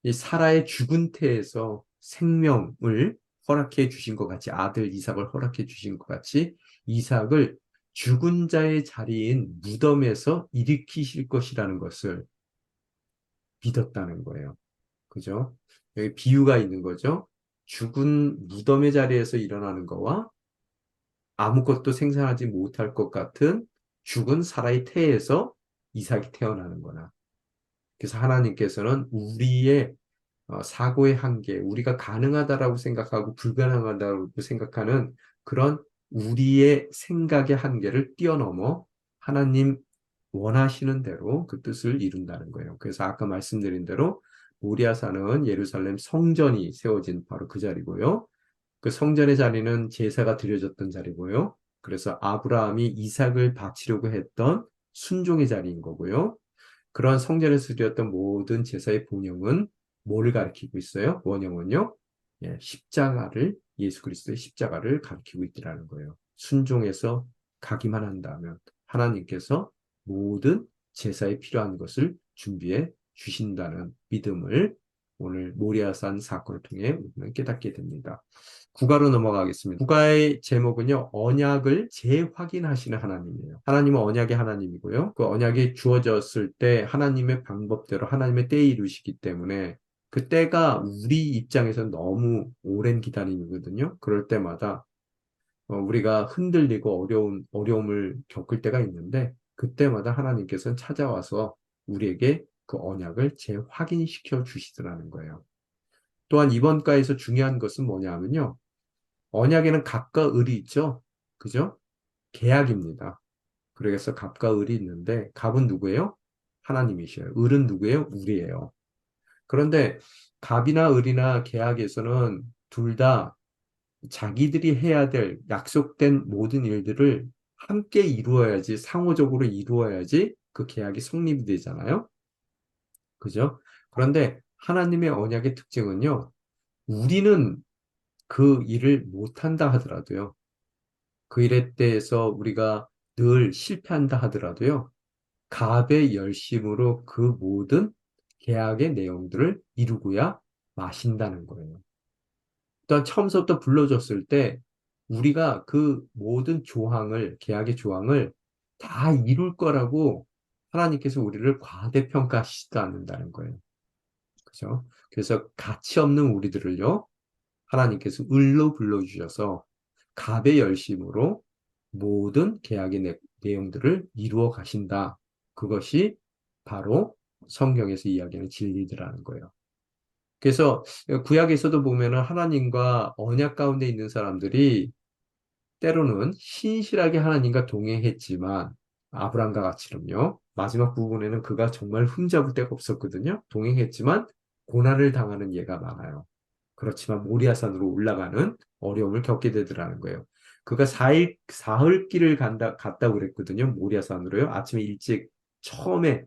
이 사라의 죽은 태에서 생명을 허락해 주신 것 같이 아들 이삭을 허락해 주신 것 같이 이삭을 죽은 자의 자리인 무덤에서 일으키실 것이라는 것을 믿었다는 거예요. 그죠? 여기 비유가 있는 거죠. 죽은 무덤의 자리에서 일어나는 거와 아무것도 생산하지 못할 것 같은 죽은 사라의 태에서 이삭이 태어나는 거나. 그래서 하나님께서는 우리의 사고의 한계, 우리가 가능하다라고 생각하고 불가능하다고 생각하는 그런 우리의 생각의 한계를 뛰어넘어 하나님 원하시는 대로 그 뜻을 이룬다는 거예요. 그래서 아까 말씀드린 대로 모리아산은 예루살렘 성전이 세워진 바로 그 자리고요. 그 성전의 자리는 제사가 드려졌던 자리고요. 그래서 아브라함이 이삭을 바치려고 했던 순종의 자리인 거고요. 그런 성전에서 드렸던 모든 제사의 본영은 뭐를 가리키고 있어요? 원형은요? 예, 십자가를, 예수 그리스도의 십자가를 가리키고 있더라는 거예요. 순종해서 가기만 한다면 하나님께서 모든 제사에 필요한 것을 준비해 주신다는 믿음을 오늘 모리아산 사건을 통해 우리는 깨닫게 됩니다. 국가로 넘어가겠습니다. 국가의 제목은요, 언약을 재확인하시는 하나님이에요. 하나님은 언약의 하나님이고요. 그 언약이 주어졌을 때 하나님의 방법대로 하나님의 때에 이루시기 때문에 그 때가 우리 입장에서 너무 오랜 기다림이거든요. 그럴 때마다 우리가 흔들리고 어려움을 겪을 때가 있는데 그때마다 하나님께서는 찾아와서 우리에게 그 언약을 재확인시켜 주시더라는 거예요. 또한 이번 과에서 중요한 것은 뭐냐 하면요. 언약에는 갑과 을이 있죠. 그죠? 계약입니다. 그래서 갑과 을이 있는데 갑은 누구예요? 하나님이셔요. 을은 누구예요? 우리예요. 그런데 갑이나 을이나 계약에서는 둘 다 자기들이 해야 될 약속된 모든 일들을 함께 이루어야지, 상호적으로 이루어야지 그 계약이 성립이 되잖아요. 그죠? 그런데 하나님의 언약의 특징은요. 우리는 그 일을 못한다 하더라도요. 그 일에 대해서 우리가 늘 실패한다 하더라도요. 갑의 열심으로 그 모든 계약의 내용들을 이루고야 마신다는 거예요. 일단 처음부터 불러줬을 때 우리가 그 모든 조항을, 계약의 조항을 다 이룰 거라고 하나님께서 우리를 과대평가하시지도 않는다는 거예요. 그죠? 그래서 가치 없는 우리들을요, 하나님께서 을로 불러주셔서 갑의 열심으로 모든 계약의 내용들을 이루어 가신다. 그것이 바로 성경에서 이야기하는 진리들라는 거예요. 그래서 구약에서도 보면은 하나님과 언약 가운데 있는 사람들이 때로는 신실하게 하나님과 동행했지만 아브람과 같이는요. 마지막 부분에는 그가 정말 흠잡을 데가 없었거든요. 동행했지만 고난을 당하는 예가 많아요. 그렇지만 모리아산으로 올라가는 어려움을 겪게 되더라는 거예요. 그가 사흘 길을 갔다고 그랬거든요. 모리아산으로요. 아침에 일찍 처음에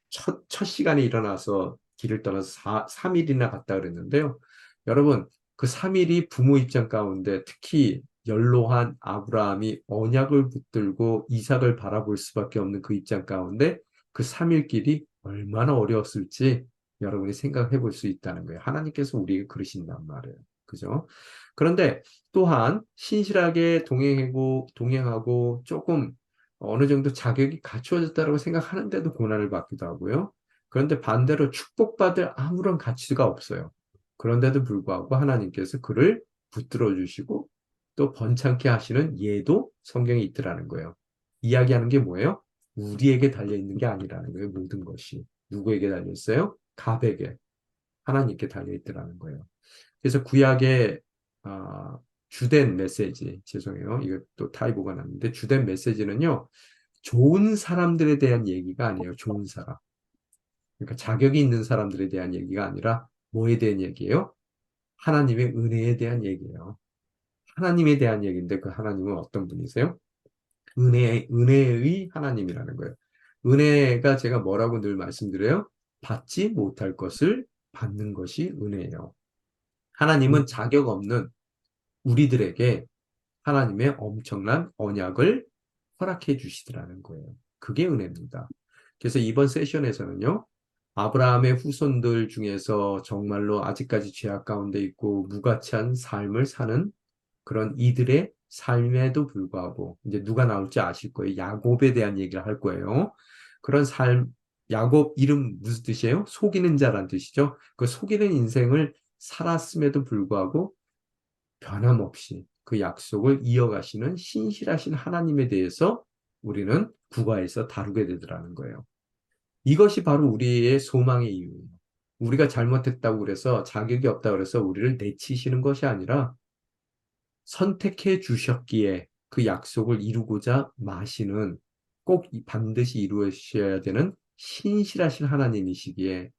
첫 시간에 일어나서 길을 떠나서 3일이나 갔다 그랬는데요. 여러분, 그 3일이 부모 입장 가운데 특히 연로한 아브라함이 언약을 붙들고 이삭을 바라볼 수밖에 없는 그 입장 가운데 그 3일 길이 얼마나 어려웠을지 여러분이 생각해 볼 수 있다는 거예요. 하나님께서 우리에게 그러신단 말이에요. 그죠? 그런데 또한 신실하게 동행하고 조금 어느 정도 자격이 갖추어졌다고 생각하는데도 고난을 받기도 하고요. 그런데 반대로 축복받을 아무런 가치가 없어요. 그런데도 불구하고 하나님께서 그를 붙들어 주시고 또 번창케 하시는 예도 성경에 있더라는 거예요. 이야기하는 게 뭐예요? 우리에게 달려있는 게 아니라는 거예요. 모든 것이. 누구에게 달려있어요? 갑에게. 하나님께 달려있더라는 거예요. 그래서 구약의 주된 메시지, 죄송해요. 이거 또 타이보가 났는데 주된 메시지는요. 좋은 사람들에 대한 얘기가 아니에요. 좋은 사람. 그러니까 자격이 있는 사람들에 대한 얘기가 아니라 뭐에 대한 얘기예요? 하나님의 은혜에 대한 얘기예요. 하나님에 대한 얘기인데 그 하나님은 어떤 분이세요? 은혜의 하나님이라는 거예요. 은혜가 제가 뭐라고 늘 말씀드려요? 받지 못할 것을 받는 것이 은혜예요. 하나님은 자격 없는 우리들에게 하나님의 엄청난 언약을 허락해 주시더라는 거예요. 그게 은혜입니다. 그래서 이번 세션에서는요, 아브라함의 후손들 중에서 정말로 아직까지 죄악 가운데 있고 무가치한 삶을 사는 그런 이들의 삶에도 불구하고 이제 누가 나올지 아실 거예요. 야곱에 대한 얘기를 할 거예요. 그런 삶, 야곱 이름 무슨 뜻이에요? 속이는 자란 뜻이죠. 그 속이는 인생을 살았음에도 불구하고 변함없이 그 약속을 이어가시는 신실하신 하나님에 대해서 우리는 국어에서 다루게 되더라는 거예요. 이것이 바로 우리의 소망의 이유예요. 우리가 잘못했다고 그래서 자격이 없다고 그래서 우리를 내치시는 것이 아니라 선택해 주셨기에 그 약속을 이루고자 마시는 꼭 반드시 이루셔야 되는 신실하신 하나님이시기에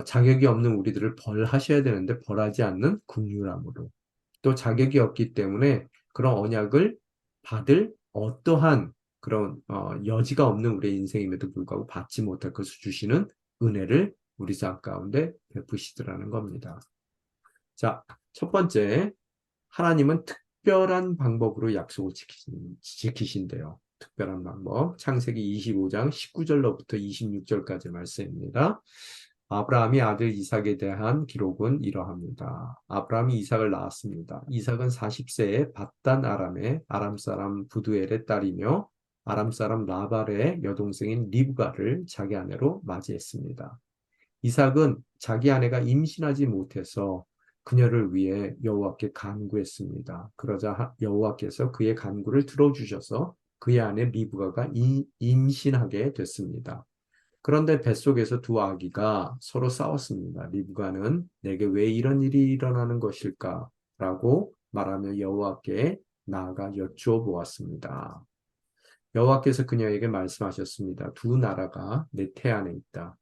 자격이 없는 우리들을 벌하셔야 되는데 벌하지 않는 긍휼함으로 또 자격이 없기 때문에 그런 언약을 받을 어떠한 그런 여지가 없는 우리의 인생임에도 불구하고 받지 못할 것을 주시는 은혜를 우리 삶 가운데 베푸시더라는 겁니다. 자, 첫 번째, 하나님은 특별한 방법으로 약속을 지키신대요. 특별한 방법. 창세기 25장 19절로부터 26절까지 말씀입니다. 아브라함이 아들 이삭에 대한 기록은 이러합니다. 아브라함이 이삭을 낳았습니다. 이삭은 40세에 밧단 아람의 아람 사람 부두엘의 딸이며 아람 사람 라발의 여동생인 리브가를 자기 아내로 맞이했습니다. 이삭은 자기 아내가 임신하지 못해서 그녀를 위해 여호와께 간구했습니다. 그러자 여호와께서 그의 간구를 들어주셔서 그의 아내 리브가가 임신하게 됐습니다. 그런데 뱃속에서 두 아기가 서로 싸웠습니다. 리브가는 내게 왜 이런 일이 일어나는 것일까? 라고 말하며 여호와께 나아가 여쭈어 보았습니다. 여호와께서 그녀에게 말씀하셨습니다. 두 나라가 내 태 안에 있다.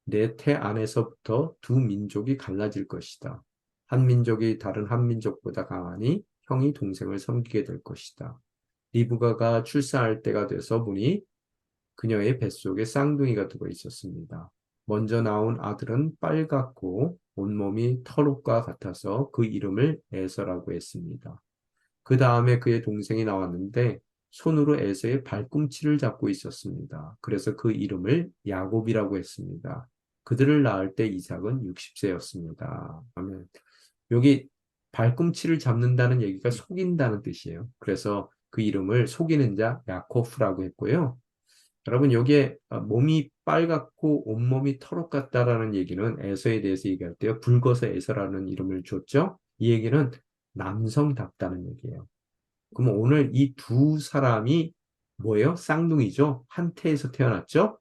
내 태 안에서부터 두 민족이 갈라질 것이다. 한 민족이 다른 한 민족보다 강하니 형이 동생을 섬기게 될 것이다. 리브가가 출산할 때가 돼서 보니 그녀의 뱃속에 쌍둥이가 들어 있었습니다. 먼저 나온 아들은 빨갛고 온몸이 털옷과 같아서 그 이름을 에서라고 했습니다. 그 다음에 그의 동생이 나왔는데 손으로 에서의 발꿈치를 잡고 있었습니다. 그래서 그 이름을 야곱이라고 했습니다. 그들을 낳을 때 이삭은 60세였습니다. 아멘. 여기 발꿈치를 잡는다는 얘기가 속인다는 뜻이에요. 그래서 그 이름을 속이는 자 야코프라고 했고요. 여러분 여기에 몸이 빨갛고 온몸이 털옷 같다라는 얘기는 에서에 대해서 얘기할 때요. 붉어서 에서라는 이름을 줬죠. 이 얘기는 남성답다는 얘기예요. 그럼 오늘 이 두 사람이 뭐예요? 쌍둥이죠. 한 태에서 태어났죠.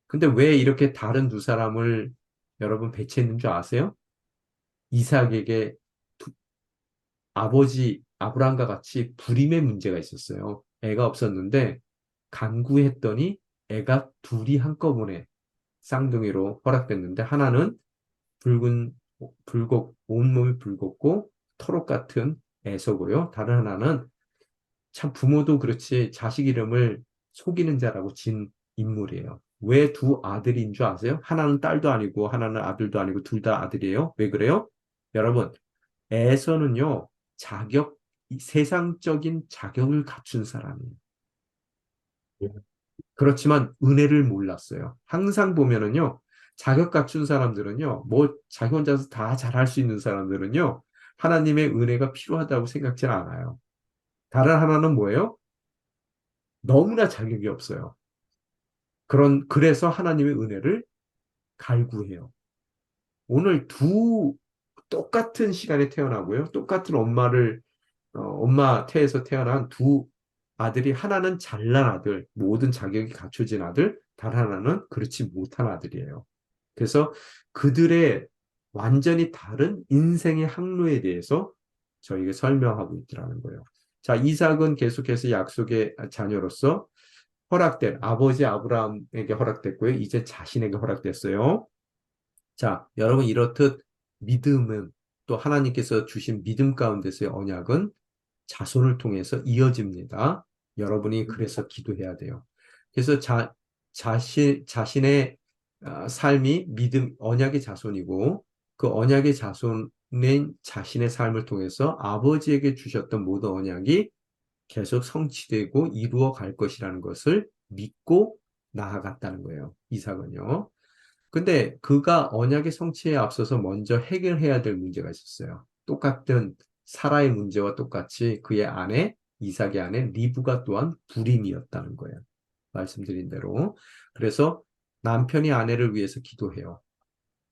근데 왜 이렇게 다른 두 사람을 여러분 배치했는 줄 아세요? 이삭에게 아버지 아브라함과 같이 불임의 문제가 있었어요. 애가 없었는데 간구했더니 애가 둘이 한꺼번에 쌍둥이로 허락됐는데 하나는 붉은 온몸이 붉었고 털옷 같은 애서고요. 다른 하나는 참 부모도 그렇지 자식 이름을 속이는 자라고 진 인물이에요. 왜 두 아들인 줄 아세요? 하나는 딸도 아니고 하나는 아들도 아니고 둘 다 아들이에요. 왜 그래요? 여러분, 에서는요, 세상적인 자격을 갖춘 사람이에요. 그렇지만 은혜를 몰랐어요. 항상 보면은요, 자격 갖춘 사람들은요, 뭐 자기 혼자서 다 잘할 수 있는 사람들은요, 하나님의 은혜가 필요하다고 생각지 않아요. 다른 하나는 뭐예요? 너무나 자격이 없어요. 그래서 하나님의 은혜를 갈구해요. 오늘 똑같은 시간에 태어나고요. 똑같은 엄마 태에서 태어난 두 아들이 하나는 잘난 아들, 모든 자격이 갖춰진 아들, 다른 하나는 그렇지 못한 아들이에요. 그래서 그들의 완전히 다른 인생의 항로에 대해서 저에게 설명하고 있더라는 거예요. 자, 이삭은 계속해서 약속의 자녀로서 허락된 아버지 아브라함에게 허락됐고요. 이제 자신에게 허락됐어요. 자, 여러분 이렇듯 믿음은 또 하나님께서 주신 믿음 가운데서의 언약은 자손을 통해서 이어집니다. 여러분이 그래서 기도해야 돼요. 그래서 자신의 삶이 언약의 자손이고 그 언약의 자손인 자신의 삶을 통해서 아버지에게 주셨던 모든 언약이 계속 성취되고 이루어 갈 것이라는 것을 믿고 나아갔다는 거예요. 이삭은요. 근데 그가 언약의 성취에 앞서서 먼저 해결해야 될 문제가 있었어요. 똑같은 사라의 문제와 똑같이 그의 아내, 이삭의 아내 리브가 또한 불임이었다는 거예요. 말씀드린 대로. 그래서 남편이 아내를 위해서 기도해요.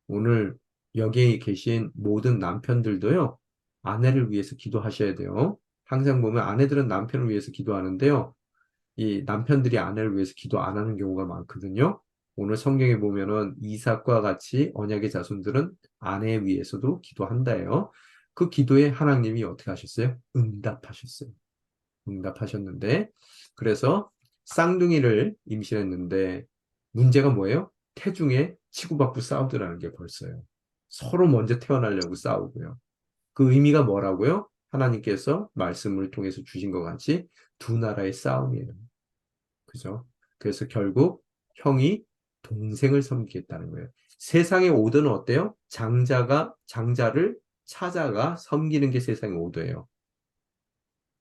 오늘 여기에 계신 모든 남편들도요, 아내를 위해서 기도하셔야 돼요. 항상 보면 아내들은 남편을 위해서 기도하는데요. 이 남편들이 아내를 위해서 기도 안 하는 경우가 많거든요. 오늘 성경에 보면은 이삭과 같이 언약의 자손들은 아내 위해서도 기도한다예요. 그 기도에 하나님이 어떻게 하셨어요? 응답하셨어요. 응답하셨는데, 그래서 쌍둥이를 임신했는데 문제가 뭐예요? 태중에 치고받고 싸우더라는 게 벌써요. 서로 먼저 태어나려고 싸우고요. 그 의미가 뭐라고요? 하나님께서 말씀을 통해서 주신 것 같이 두 나라의 싸움이에요. 그죠? 그래서 결국 형이 동생을 섬기겠다는 거예요. 세상의 오더는 어때요? 장자를 찾아가 섬기는 게 세상의 오더예요.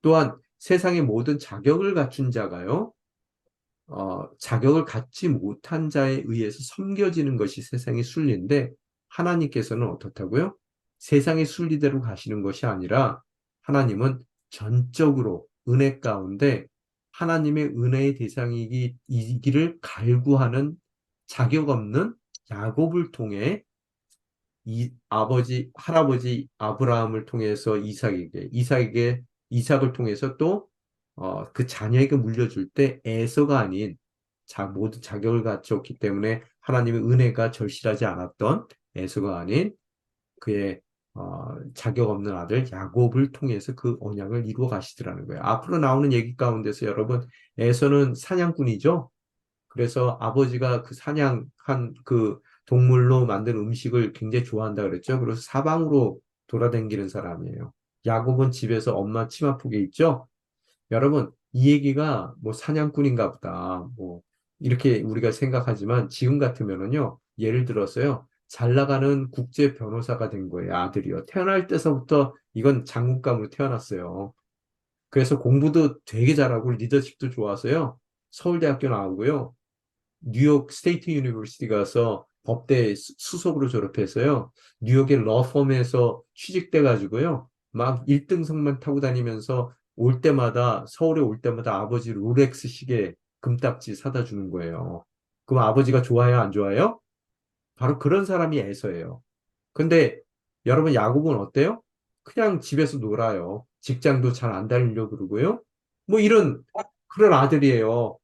또한 세상의 모든 자격을 갖춘 자가요, 자격을 갖지 못한 자에 의해서 섬겨지는 것이 세상의 순리인데, 하나님께서는 어떻다고요? 세상의 순리대로 가시는 것이 아니라, 하나님은 전적으로 은혜 가운데 하나님의 은혜의 대상이기를 갈구하는 자격 없는 야곱을 통해 할아버지 아브라함을 통해서 이삭을 통해서 또, 그 자녀에게 물려줄 때 에서가 아닌 모든 자격을 갖췄기 때문에 하나님의 은혜가 절실하지 않았던 에서가 아닌 그의 자격 없는 아들 야곱을 통해서 그 언약을 이루어 가시더라는 거예요. 앞으로 나오는 얘기 가운데서 여러분, 에서는 사냥꾼이죠. 그래서 아버지가 그 사냥한 그 동물로 만든 음식을 굉장히 좋아한다 그랬죠. 그래서 사방으로 돌아다니는 사람이에요. 야곱은 집에서 엄마 치마폭에 있죠. 여러분, 이 얘기가 뭐 사냥꾼인가 보다. 뭐 이렇게 우리가 생각하지만 지금 같으면은요. 예를 들어서요. 잘 나가는 국제 변호사가 된 거예요. 아들이요. 태어날 때서부터 이건 장군감으로 태어났어요. 그래서 공부도 되게 잘하고 리더십도 좋아서요. 서울대학교 나오고요. 뉴욕 스테이트 유니버시티 가서 법대 수석으로 졸업해서요. 뉴욕의 러펌에서 취직돼 가지고요. 막 1등석만 타고 다니면서 올 때마다 서울에 올 때마다 아버지 롤렉스 시계 금딱지 사다 주는 거예요. 그럼 아버지가 좋아요, 안 좋아요? 바로 그런 사람이 에서예요. 근데 여러분 야곱은 어때요? 그냥 집에서 놀아요. 직장도 잘 안 다니려고 그러고요. 뭐 이런 그런 아들이에요.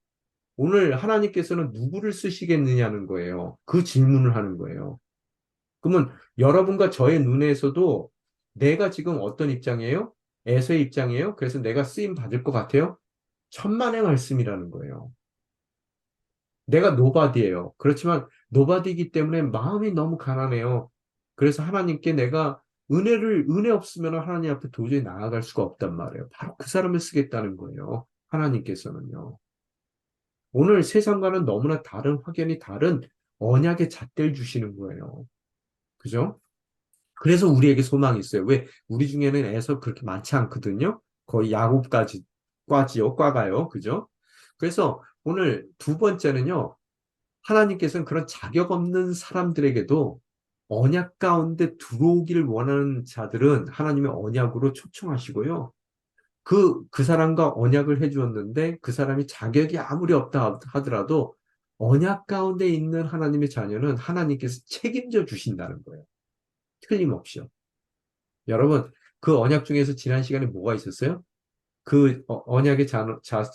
오늘 하나님께서는 누구를 쓰시겠느냐는 거예요. 그 질문을 하는 거예요. 그러면 여러분과 저의 눈에서도 내가 지금 어떤 입장이에요? 에서의 입장이에요? 그래서 내가 쓰임 받을 것 같아요? 천만의 말씀이라는 거예요. 내가 노바디예요. 그렇지만 노바디이기 때문에 마음이 너무 가난해요. 그래서 하나님께 내가 은혜 없으면 하나님 앞에 도저히 나아갈 수가 없단 말이에요. 바로 그 사람을 쓰겠다는 거예요. 하나님께서는요. 오늘 세상과는 너무나 다른 확연히 다른 언약의 잣대를 주시는 거예요. 그죠? 그래서 우리에게 소망이 있어요. 왜? 우리 중에는 애서 그렇게 많지 않거든요. 거의 과가요. 그죠? 그래서 오늘 두 번째는요. 하나님께서는 그런 자격 없는 사람들에게도 언약 가운데 들어오기를 원하는 자들은 하나님의 언약으로 초청하시고요. 그 사람과 언약을 해주었는데 그 사람이 자격이 아무리 없다 하더라도 언약 가운데 있는 하나님의 자녀는 하나님께서 책임져 주신다는 거예요. 틀림없이요. 여러분, 그 언약 중에서 지난 시간에 뭐가 있었어요? 그 언약의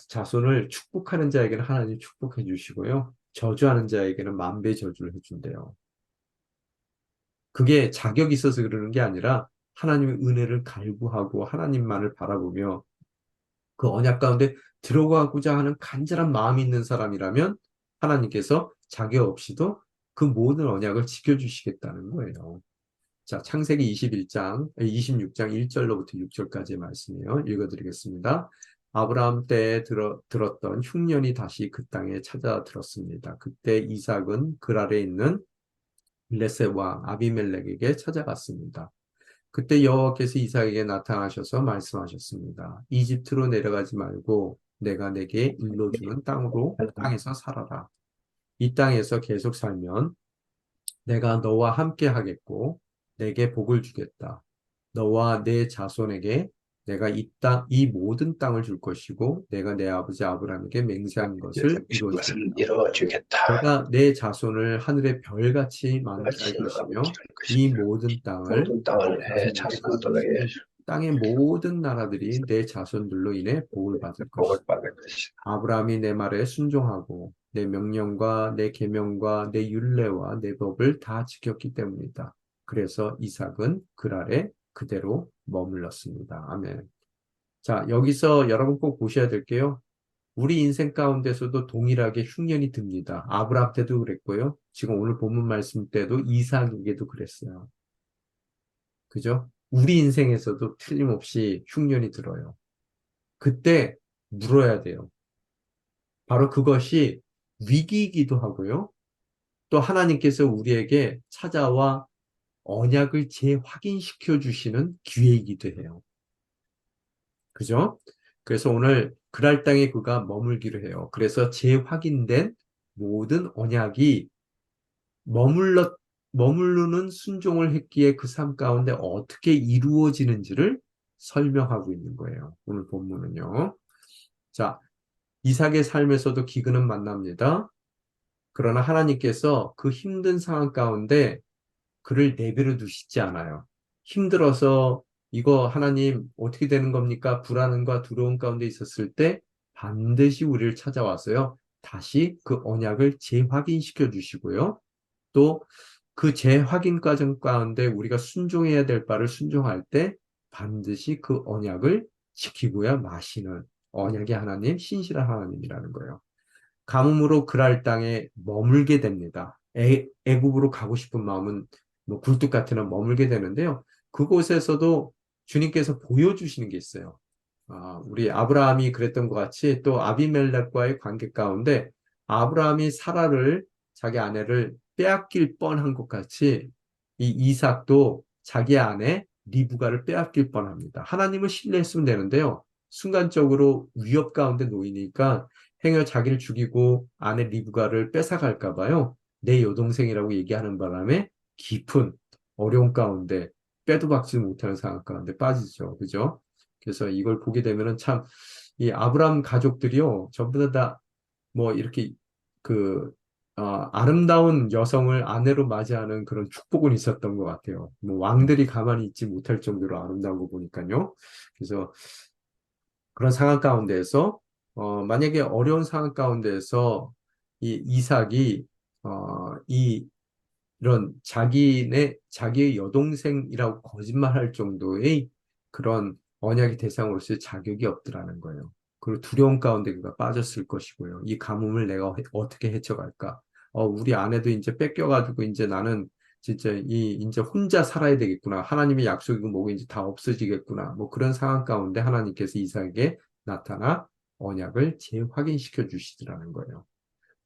자손을 축복하는 자에게는 하나님 축복해 주시고요. 저주하는 자에게는 만배 저주를 해준대요. 그게 자격이 있어서 그러는 게 아니라 하나님의 은혜를 갈구하고 하나님만을 바라보며 그 언약 가운데 들어가고자 하는 간절한 마음이 있는 사람이라면 하나님께서 자격 없이도 그 모든 언약을 지켜주시겠다는 거예요. 자, 창세기 26장 1절로부터 6절까지의 말씀이에요. 읽어드리겠습니다. 아브라함 때에 들었던 흉년이 다시 그 땅에 찾아들었습니다. 그때 이삭은 그랄에 있는 블레셋 왕 아비멜렉에게 찾아갔습니다. 그때 여호와께서 이삭에게 나타나셔서 말씀하셨습니다. 이집트로 내려가지 말고 내가 내게 일러주는 땅에서 살아라. 이 땅에서 계속 살면 내가 너와 함께 하겠고 내게 복을 주겠다. 너와 내 자손에게 내가 이 모든 땅을 줄 것이고 내가 내 아버지 아브라함에게 맹세한 것을 싶은 것을 이루어주겠다. 이루어주겠다. 내가 내 자손을 하늘의 별같이 많게 할 같이 것이며 함께 할 이 것입니다. 모든 땅을 모든 내 땅을 내 자손에게 자손들에게 땅의 모든 나라들이 내 자손들로 인해 복을 받을 복을 것이다. 받을 것이다. 아브라함이 내 말에 순종하고 내 명령과 내 계명과 내 율례와 내 법을 다 지켰기 때문이다. 그래서 이삭은 그 아래 그대로 머물렀습니다. 아멘. 자, 여기서 여러분 꼭 보셔야 될게요. 우리 인생 가운데서도 동일하게 흉년이 듭니다. 아브라함 때도 그랬고요. 지금 오늘 본문 말씀 때도 이삭에게도 그랬어요. 그죠? 우리 인생에서도 틀림없이 흉년이 들어요. 그때 물어야 돼요. 바로 그것이 위기이기도 하고요. 또 하나님께서 우리에게 찾아와 언약을 재확인시켜 주시는 기회이기도 해요. 그죠? 그래서 오늘 그랄 땅에 그가 머물기로 해요. 그래서 재확인된 모든 언약이 머물러, 머무르는 순종을 했기에 그 삶 가운데 어떻게 이루어지는지를 설명하고 있는 거예요. 오늘 본문은요. 자, 이삭의 삶에서도 기근은 만납니다. 그러나 하나님께서 그 힘든 상황 가운데 그를 내버려 두시지 않아요. 힘들어서 이거 하나님 어떻게 되는 겁니까? 불안과 두려움 가운데 있었을 때 반드시 우리를 찾아와서요. 다시 그 언약을 재확인시켜 주시고요. 또 그 재확인 과정 가운데 우리가 순종해야 될 바를 순종할 때 반드시 그 언약을 지키고야 마시는 언약의 하나님, 신실한 하나님이라는 거예요. 가뭄으로 그랄 땅에 머물게 됩니다. 애굽으로 가고 싶은 마음은 뭐 굴뚝 같으나 머물게 되는데요. 그곳에서도 주님께서 보여주시는 게 있어요. 우리 아브라함이 그랬던 것 같이 또 아비멜렉과의 관계 가운데 아브라함이 사라를 자기 아내를 빼앗길 뻔한 것 같이 이 이삭도 자기 아내 리브가를 빼앗길 뻔합니다. 하나님을 신뢰했으면 되는데요. 순간적으로 위협 가운데 놓이니까 행여 자기를 죽이고 아내 리브가를 뺏어갈까 봐요. 내 여동생이라고 얘기하는 바람에 깊은 어려움 가운데 빼도 박지 못하는 상황 가운데 빠지죠. 그죠? 그래서 이걸 보게 되면은 참, 이 아브라함 가족들이요, 전부 다 뭐 이렇게 그, 아름다운 여성을 아내로 맞이하는 그런 축복은 있었던 것 같아요. 뭐 왕들이 가만히 있지 못할 정도로 아름다운 거 보니까요. 그래서 그런 상황 가운데에서, 만약에 어려운 상황 가운데에서 이 이삭이, 이런 자기의 여동생이라고 거짓말할 정도의 그런 언약의 대상으로서의 자격이 없더라는 거예요. 그리고 두려움 가운데 그가 빠졌을 것이고요. 이 가뭄을 내가 어떻게 헤쳐갈까? 우리 아내도 이제 뺏겨가지고 이제 나는 진짜 이제 혼자 살아야 되겠구나. 하나님의 약속이고 뭐고 이제 다 없어지겠구나. 뭐 그런 상황 가운데 하나님께서 이삭에게 나타나 언약을 재확인시켜 주시더라는 거예요.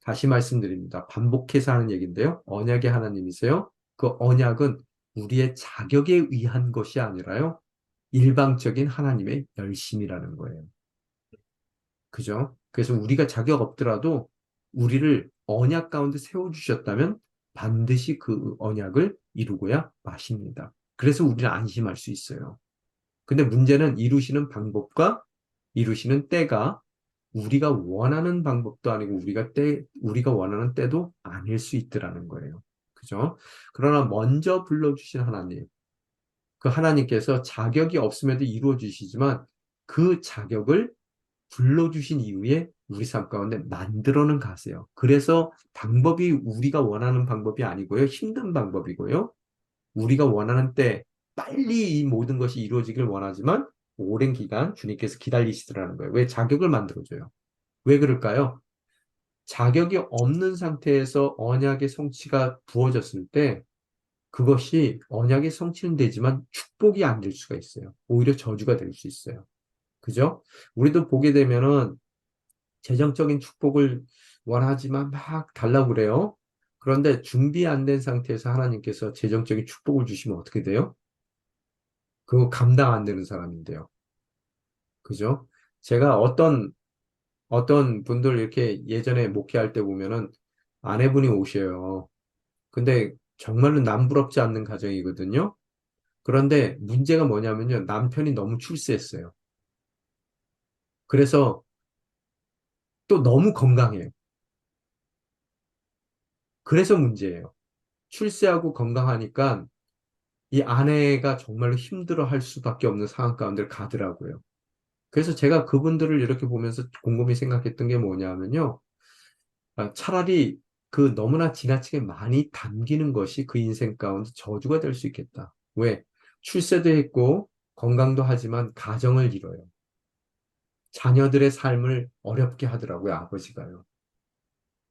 다시 말씀드립니다. 반복해서 하는 얘기인데요. 언약의 하나님이세요. 그 언약은 우리의 자격에 의한 것이 아니라요. 일방적인 하나님의 열심이라는 거예요. 그죠? 그래서 우리가 자격 없더라도 우리를 언약 가운데 세워주셨다면 반드시 그 언약을 이루고야 마십니다. 그래서 우리는 안심할 수 있어요. 근데 문제는 이루시는 방법과 이루시는 때가 우리가 원하는 방법도 아니고 우리가 원하는 때도 아닐 수 있더라는 거예요. 그죠? 그러나 먼저 불러주신 하나님, 그 하나님께서 자격이 없음에도 이루어 주시지만 그 자격을 불러주신 이후에 우리 삶 가운데 만들어는 가세요. 그래서 방법이 우리가 원하는 방법이 아니고요. 힘든 방법이고요. 우리가 원하는 때 빨리 이 모든 것이 이루어지길 원하지만 오랜 기간 주님께서 기다리시더라는 거예요. 왜 자격을 만들어줘요? 왜 그럴까요? 자격이 없는 상태에서 언약의 성취가 부어졌을 때 그것이 언약의 성취는 되지만 축복이 안 될 수가 있어요. 오히려 저주가 될 수 있어요. 그죠? 우리도 보게 되면은 재정적인 축복을 원하지만 막 달라고 그래요. 그런데 준비 안 된 상태에서 하나님께서 재정적인 축복을 주시면 어떻게 돼요? 그거 감당 안 되는 사람인데요. 그죠? 제가 어떤 분들 이렇게 예전에 목회할 때 보면은 아내분이 오셔요. 근데 정말로 남부럽지 않는 가정이거든요. 그런데 문제가 뭐냐면요. 남편이 너무 출세했어요. 그래서 또 너무 건강해요. 그래서 문제예요. 출세하고 건강하니까 이 아내가 정말로 힘들어 할 수밖에 없는 상황 가운데 가더라고요. 그래서 제가 그분들을 이렇게 보면서 곰곰이 생각했던 게 뭐냐면요. 차라리 그 너무나 지나치게 많이 담기는 것이 그 인생 가운데 저주가 될 수 있겠다. 왜? 출세도 했고 건강도 하지만 가정을 잃어요. 자녀들의 삶을 어렵게 하더라고요, 아버지가요.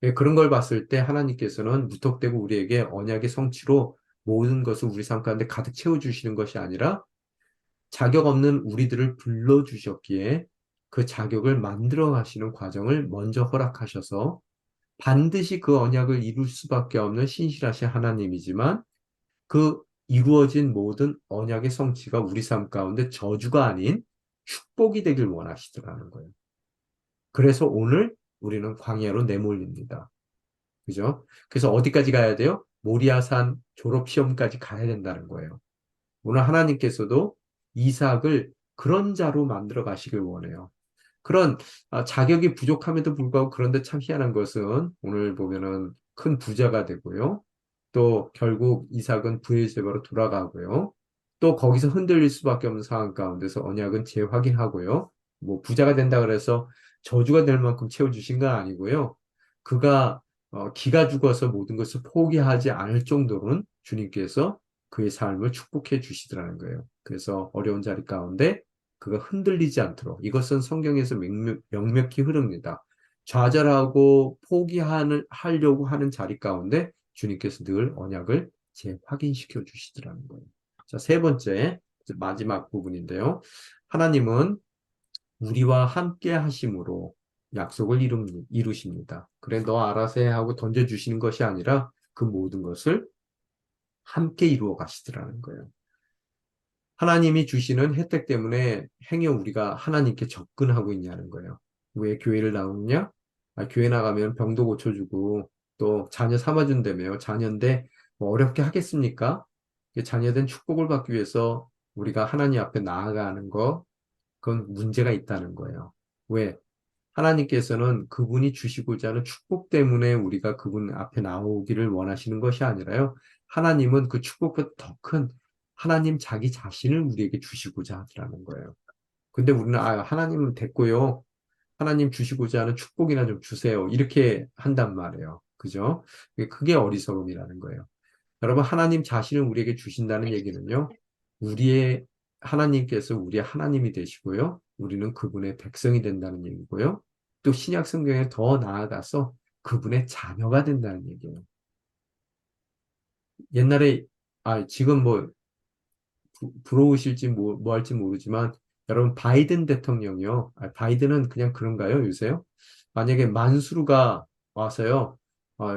예, 그런 걸 봤을 때 하나님께서는 무턱대고 우리에게 언약의 성취로 모든 것을 우리 삶 가운데 가득 채워주시는 것이 아니라 자격 없는 우리들을 불러주셨기에 그 자격을 만들어 가시는 과정을 먼저 허락하셔서 반드시 그 언약을 이룰 수밖에 없는 신실하신 하나님이지만 그 이루어진 모든 언약의 성취가 우리 삶 가운데 저주가 아닌 축복이 되길 원하시더라는 거예요. 그래서 오늘 우리는 광야로 내몰립니다. 그죠? 그래서 어디까지 가야 돼요? 모리아산 졸업시험까지 가야 된다는 거예요. 오늘 하나님께서도 이삭을 그런 자로 만들어 가시길 원해요. 그런 자격이 부족함에도 불구하고 그런데 참 희한한 것은 오늘 보면은 큰 부자가 되고요. 또 결국 이삭은 브엘세바로 돌아가고요. 또 거기서 흔들릴 수밖에 없는 상황 가운데서 언약은 재확인하고요. 뭐 부자가 된다 그래서 저주가 될 만큼 채워주신 건 아니고요. 그가 기가 죽어서 모든 것을 포기하지 않을 정도로는 주님께서 그의 삶을 축복해 주시더라는 거예요. 그래서 어려운 자리 가운데 그가 흔들리지 않도록 이것은 성경에서 명백히 흐릅니다. 좌절하고 포기하려고 하는 자리 가운데 주님께서 늘 언약을 재확인시켜 주시더라는 거예요. 자, 세 번째, 마지막 부분인데요. 하나님은 우리와 함께 하심으로 약속을 이루십니다. 그래, 너 알아서 해 하고 던져주시는 것이 아니라 그 모든 것을 함께 이루어 가시더라는 거예요. 하나님이 주시는 혜택 때문에 행여 우리가 하나님께 접근하고 있냐는 거예요. 왜 교회를 나오느냐? 교회 나가면 병도 고쳐주고 또 자녀 삼아준다며요. 자녀인데 뭐 어렵게 하겠습니까? 자녀된 축복을 받기 위해서 우리가 하나님 앞에 나아가는 거, 그건 문제가 있다는 거예요. 왜? 하나님께서는 그분이 주시고자 하는 축복 때문에 우리가 그분 앞에 나오기를 원하시는 것이 아니라요. 하나님은 그 축복보다 더 큰 하나님 자기 자신을 우리에게 주시고자 하더라는 거예요. 근데 우리는 하나님은 됐고요. 하나님 주시고자 하는 축복이나 좀 주세요. 이렇게 한단 말이에요. 그죠? 그게 어리석음이라는 거예요. 여러분, 하나님 자신을 우리에게 주신다는 얘기는요. 우리의 하나님께서 우리의 하나님이 되시고요. 우리는 그분의 백성이 된다는 얘기고요. 또 신약 성경에 더 나아가서 그분의 자녀가 된다는 얘기예요. 옛날에 지금 뭐 부러우실지 뭐 할지 모르지만 여러분 바이든 대통령이요. 바이든은 그냥 그런가요, 요새요? 만약에 만수르가 와서요. 어,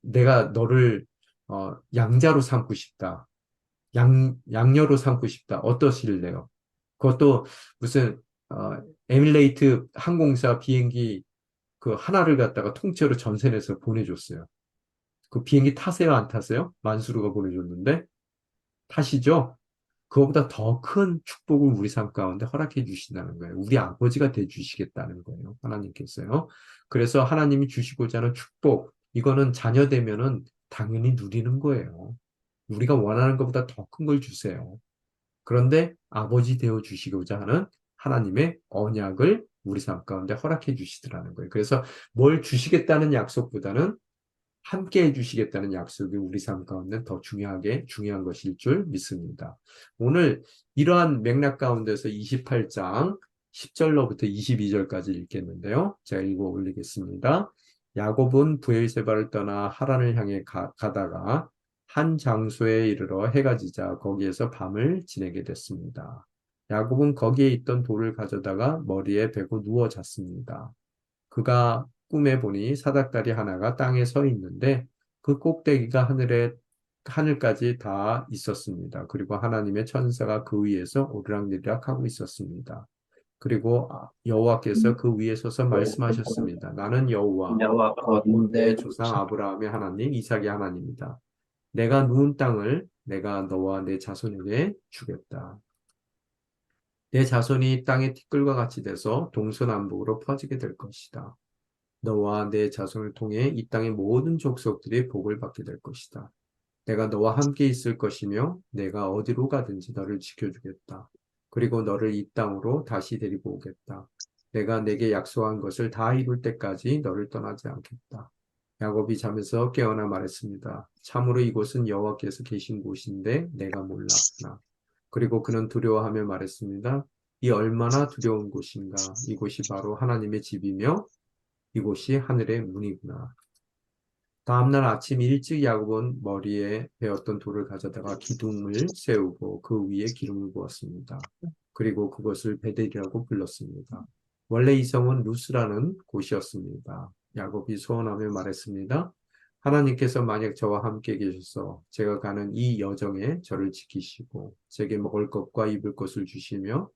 내가 너를 양자로 삼고 싶다. 양녀로 삼고 싶다. 어떠실래요? 그것도 무슨 에밀레이트 항공사 비행기 그 하나를 갖다가 통째로 전세내서 보내줬어요. 그 비행기 타세요, 안 타세요? 만수르가 보내줬는데 타시죠? 그거보다 더 큰 축복을 우리 삶 가운데 허락해 주신다는 거예요. 우리 아버지가 돼 주시겠다는 거예요. 하나님께서요. 그래서 하나님이 주시고자 하는 축복, 이거는 자녀 되면은 당연히 누리는 거예요. 우리가 원하는 것보다 더 큰 걸 주세요. 그런데 아버지 되어 주시고자 하는 하나님의 언약을 우리 삶 가운데 허락해 주시더라는 거예요. 그래서 뭘 주시겠다는 약속보다는 함께 해주시겠다는 약속이 우리 삶 가운데 더 중요한 것일 줄 믿습니다. 오늘 이러한 맥락 가운데서 28장 10절로부터 22절까지 읽겠는데요. 제가 읽어 올리겠습니다. 야곱은 브엘세바를 떠나 하란을 향해 가다가 한 장소에 이르러 해가 지자 거기에서 밤을 지내게 됐습니다. 야곱은 거기에 있던 돌을 가져다가 머리에 베고 누워 잤습니다. 그가 꿈에 보니 사닥다리 하나가 땅에 서 있는데 그 꼭대기가 하늘까지 다 있었습니다. 그리고 하나님의 천사가 그 위에서 오르락내리락 하고 있었습니다. 그리고 여호와께서 그 위에 서서 말씀하셨습니다. 나는 여호와 여호와 곧 내 조상 아브라함의 하나님, 이삭의 하나님이다. 내가 누운 땅을 내가 너와 내 자손에게 주겠다. 내 자손이 땅의 티끌과 같이 돼서 동서남북으로 퍼지게 될 것이다. 너와 내 자손을 통해 이 땅의 모든 족속들이 복을 받게 될 것이다. 내가 너와 함께 있을 것이며 내가 어디로 가든지 너를 지켜주겠다. 그리고 너를 이 땅으로 다시 데리고 오겠다. 내가 내게 약속한 것을 다 이룰 때까지 너를 떠나지 않겠다. 야곱이 잠에서 깨어나 말했습니다. 참으로 이곳은 여호와께서 계신 곳인데 내가 몰랐구나. 그리고 그는 두려워하며 말했습니다. 이 얼마나 두려운 곳인가. 이곳이 바로 하나님의 집이며 이곳이 하늘의 문이구나. 다음날 아침 일찍 야곱은 머리에 베었던 돌을 가져다가 기둥을 세우고 그 위에 기름을 부었습니다. 그리고 그것을 베델이라고 불렀습니다. 원래 이 성은 루스라는 곳이었습니다. 야곱이 소원하며 말했습니다. 하나님께서 만약 저와 함께 계셔서 제가 가는 이 여정에 저를 지키시고 제게 먹을 것과 입을 것을 주시며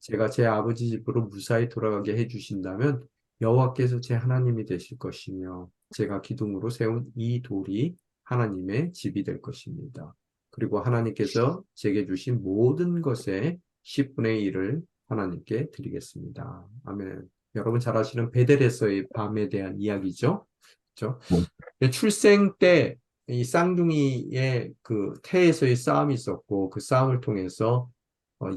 제가 제 아버지 집으로 무사히 돌아가게 해주신다면 여호와께서 제 하나님이 되실 것이며 제가 기둥으로 세운 이 돌이 하나님의 집이 될 것입니다. 그리고 하나님께서 제게 주신 모든 것의 10분의 1을 하나님께 드리겠습니다. 아멘. 여러분 잘 아시는 베델에서의 밤에 대한 이야기죠. 그렇죠? 출생 때 이 쌍둥이의 그 태에서의 싸움이 있었고 그 싸움을 통해서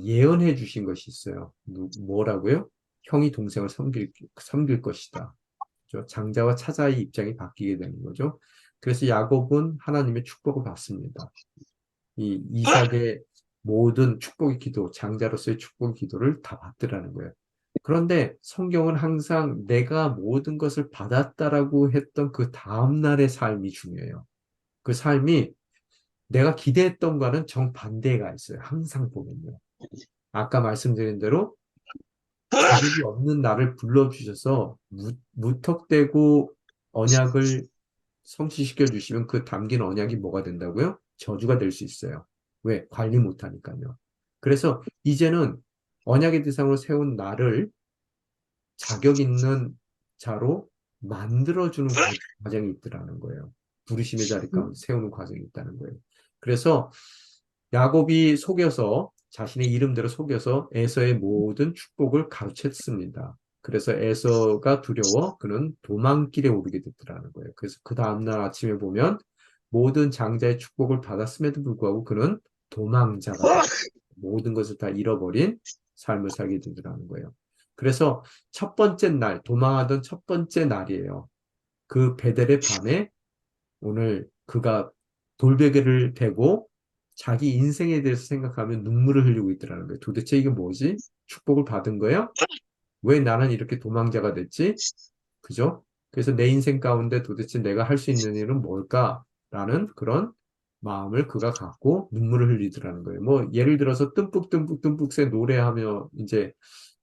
예언해 주신 것이 있어요. 뭐라고요? 형이 동생을 섬길 것이다. 그죠? 장자와 차자의 입장이 바뀌게 되는 거죠. 그래서 야곱은 하나님의 축복을 받습니다. 이 이삭의 모든 축복의 기도, 장자로서의 축복의 기도를 다 받더라는 거예요. 그런데 성경은 항상 내가 모든 것을 받았다라고 했던 그 다음날의 삶이 중요해요. 그 삶이 내가 기대했던 거는 정반대가 있어요. 항상 보면요. 아까 말씀드린 대로 자격이 없는 나를 불러주셔서 무턱대고 언약을 성취시켜 주시면 그 담긴 언약이 뭐가 된다고요? 저주가 될 수 있어요. 왜? 관리 못하니까요. 그래서 이제는 언약의 대상으로 세운 나를 자격 있는 자로 만들어주는 과정이 있더라는 거예요. 부르심의 자리 가운데 세우는 과정이 있다는 거예요. 그래서 야곱이 속여서 자신의 이름대로 속여서 에서의 모든 축복을 가로챘습니다. 그래서 에서가 두려워 그는 도망길에 오르게 됐더라는 거예요. 그래서 그 다음날 아침에 보면 모든 장자의 축복을 받았음에도 불구하고 그는 도망자가 돼. 모든 것을 다 잃어버린 삶을 살게 되더라는 거예요. 그래서 첫 번째 날, 도망하던 첫 번째 날이에요. 그 베델의 밤에 오늘 그가 돌베개를 대고 자기 인생에 대해서 생각하면 눈물을 흘리고 있더라는 거예요. 도대체 이게 뭐지? 축복을 받은 거야? 왜 나는 이렇게 도망자가 됐지? 그죠? 그래서 내 인생 가운데 도대체 내가 할 수 있는 일은 뭘까라는 그런 마음을 그가 갖고 눈물을 흘리더라는 거예요. 뭐 예를 들어서 뜸뿍 새 노래하며 이제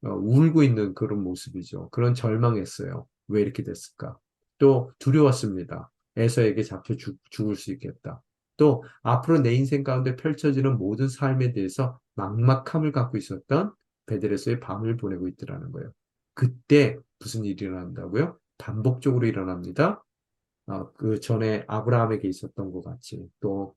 울고 있는 그런 모습이죠. 그런 절망했어요. 왜 이렇게 됐을까? 또 두려웠습니다. 에서에게 잡혀 죽을 수 있겠다. 또 앞으로 내 인생 가운데 펼쳐지는 모든 삶에 대해서 막막함을 갖고 있었던 베델에서의 밤을 보내고 있더라는 거예요. 그때 무슨 일이 일어난다고요? 반복적으로 일어납니다. 그 전에 아브라함에게 있었던 것 같이 또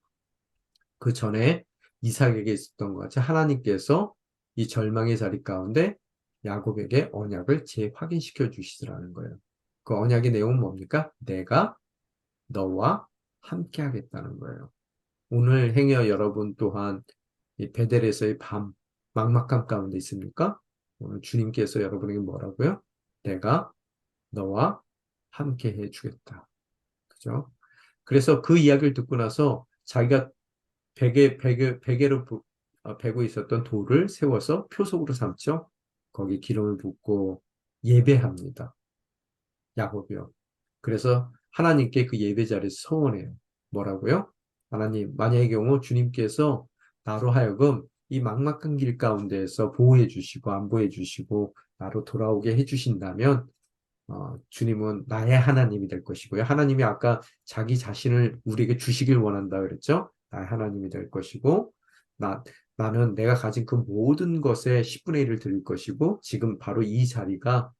그 전에 이삭에게 있었던 것 같이 하나님께서 이 절망의 자리 가운데 야곱에게 언약을 재확인시켜 주시더라는 거예요. 그 언약의 내용은 뭡니까? 내가 너와 함께 하겠다는 거예요. 오늘 행여 여러분 또한 이 베델에서의 밤 막막함 가운데 있습니까? 오늘 주님께서 여러분에게 뭐라고요? 내가 너와 함께 해주겠다. 그죠? 그래서 그 이야기를 듣고 나서 자기가 베개로 베고 있었던 돌을 세워서 표속으로 삼죠. 거기 기름을 붓고 예배합니다. 야곱이요. 그래서 하나님께 그 예배 자리에서 서원해요. 뭐라고요? 하나님, 만약의 경우 주님께서 나로 하여금 이 막막한 길 가운데에서 보호해 주시고 안보해 주시고 나로 돌아오게 해 주신다면 주님은 나의 하나님이 될 것이고요. 하나님이 아까 자기 자신을 우리에게 주시길 원한다 그랬죠? 나의 하나님이 될 것이고, 나는 내가 가진 그 모든 것의 10분의 1을 드릴 것이고, 지금 바로 이 자리가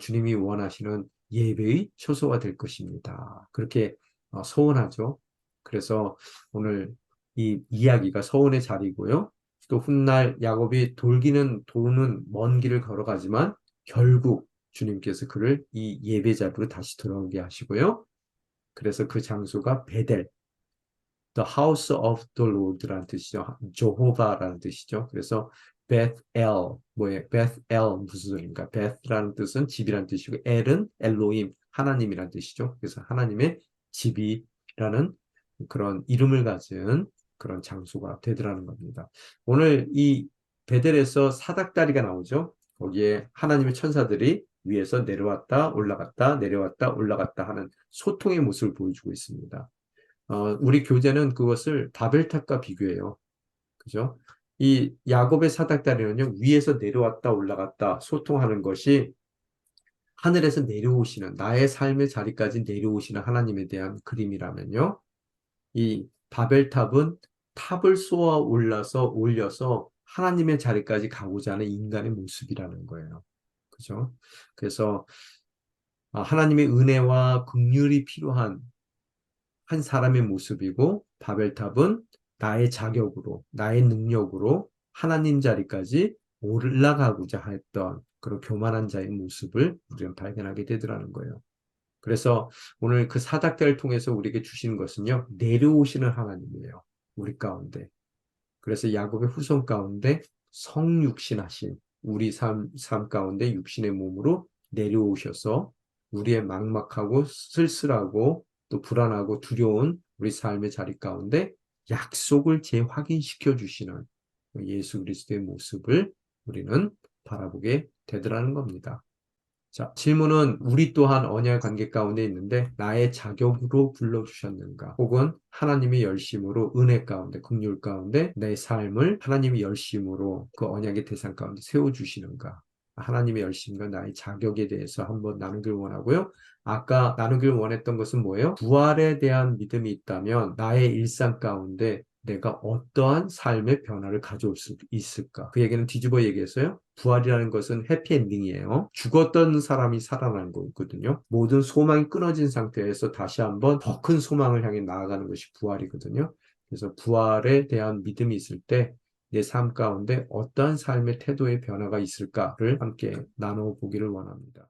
주님이 원하시는 예배의 처소가 될 것입니다. 그렇게 서원하죠. 그래서 오늘 이 이야기가 서원의 자리고요. 또 훗날 야곱이 도는 먼 길을 걸어가지만 결국 주님께서 그를 이 예배 자리로 다시 돌아오게 하시고요. 그래서 그 장소가 베델, The house of the Lord라는 뜻이죠. 조호바라는 뜻이죠. 그래서 베ഥ엘, 뭐예요? 베ഥ엘 무슨 소리입니까? 베th라는 뜻은 집이라는 뜻이고, 엘은 엘로임, 하나님이라는 뜻이죠. 그래서 하나님의 집이라는 그런 이름을 가진 그런 장소가 되더라는 겁니다. 오늘 이 베델에서 사닥다리가 나오죠. 거기에 하나님의 천사들이 위에서 내려왔다, 올라갔다, 내려왔다, 올라갔다 하는 소통의 모습을 보여주고 있습니다. 우리 교재는 그것을 바벨탑과 비교해요. 그죠? 이 야곱의 사닥다리는요, 위에서 내려왔다, 올라갔다, 소통하는 것이 하늘에서 내려오시는, 나의 삶의 자리까지 내려오시는 하나님에 대한 그림이라면요, 이 바벨탑은 탑을 쏘아 올려서 하나님의 자리까지 가고자 하는 인간의 모습이라는 거예요. 그죠? 그래서 하나님의 은혜와 긍휼이 필요한 한 사람의 모습이고, 바벨탑은 나의 자격으로, 나의 능력으로 하나님 자리까지 올라가고자 했던 그런 교만한 자의 모습을 우리는 발견하게 되더라는 거예요. 그래서 오늘 그 사닥다리를 통해서 우리에게 주시는 것은요, 내려오시는 하나님이에요. 우리 가운데. 그래서 야곱의 후손 가운데 성육신하신 우리 삶 가운데 육신의 몸으로 내려오셔서 우리의 막막하고 쓸쓸하고 또 불안하고 두려운 우리 삶의 자리 가운데 약속을 재확인시켜 주시는 예수 그리스도의 모습을 우리는 바라보게 되더라는 겁니다. 자, 질문은 우리 또한 언약 관계 가운데 있는데 나의 자격으로 불러주셨는가? 혹은 하나님의 열심으로 은혜 가운데, 긍휼 가운데 내 삶을 하나님의 열심으로 그 언약의 대상 가운데 세워주시는가? 하나님의 열심과 나의 자격에 대해서 한번 나누길 원하고요. 아까 나누길 원했던 것은 뭐예요? 부활에 대한 믿음이 있다면 나의 일상 가운데 내가 어떠한 삶의 변화를 가져올 수 있을까? 그 얘기는 뒤집어 얘기해서요. 부활이라는 것은 해피엔딩이에요. 죽었던 사람이 살아나는 거거든요. 모든 소망이 끊어진 상태에서 다시 한번 더 큰 소망을 향해 나아가는 것이 부활이거든요. 그래서 부활에 대한 믿음이 있을 때 내 삶 가운데 어떠한 삶의 태도의 변화가 있을까를 함께 나눠보기를 원합니다.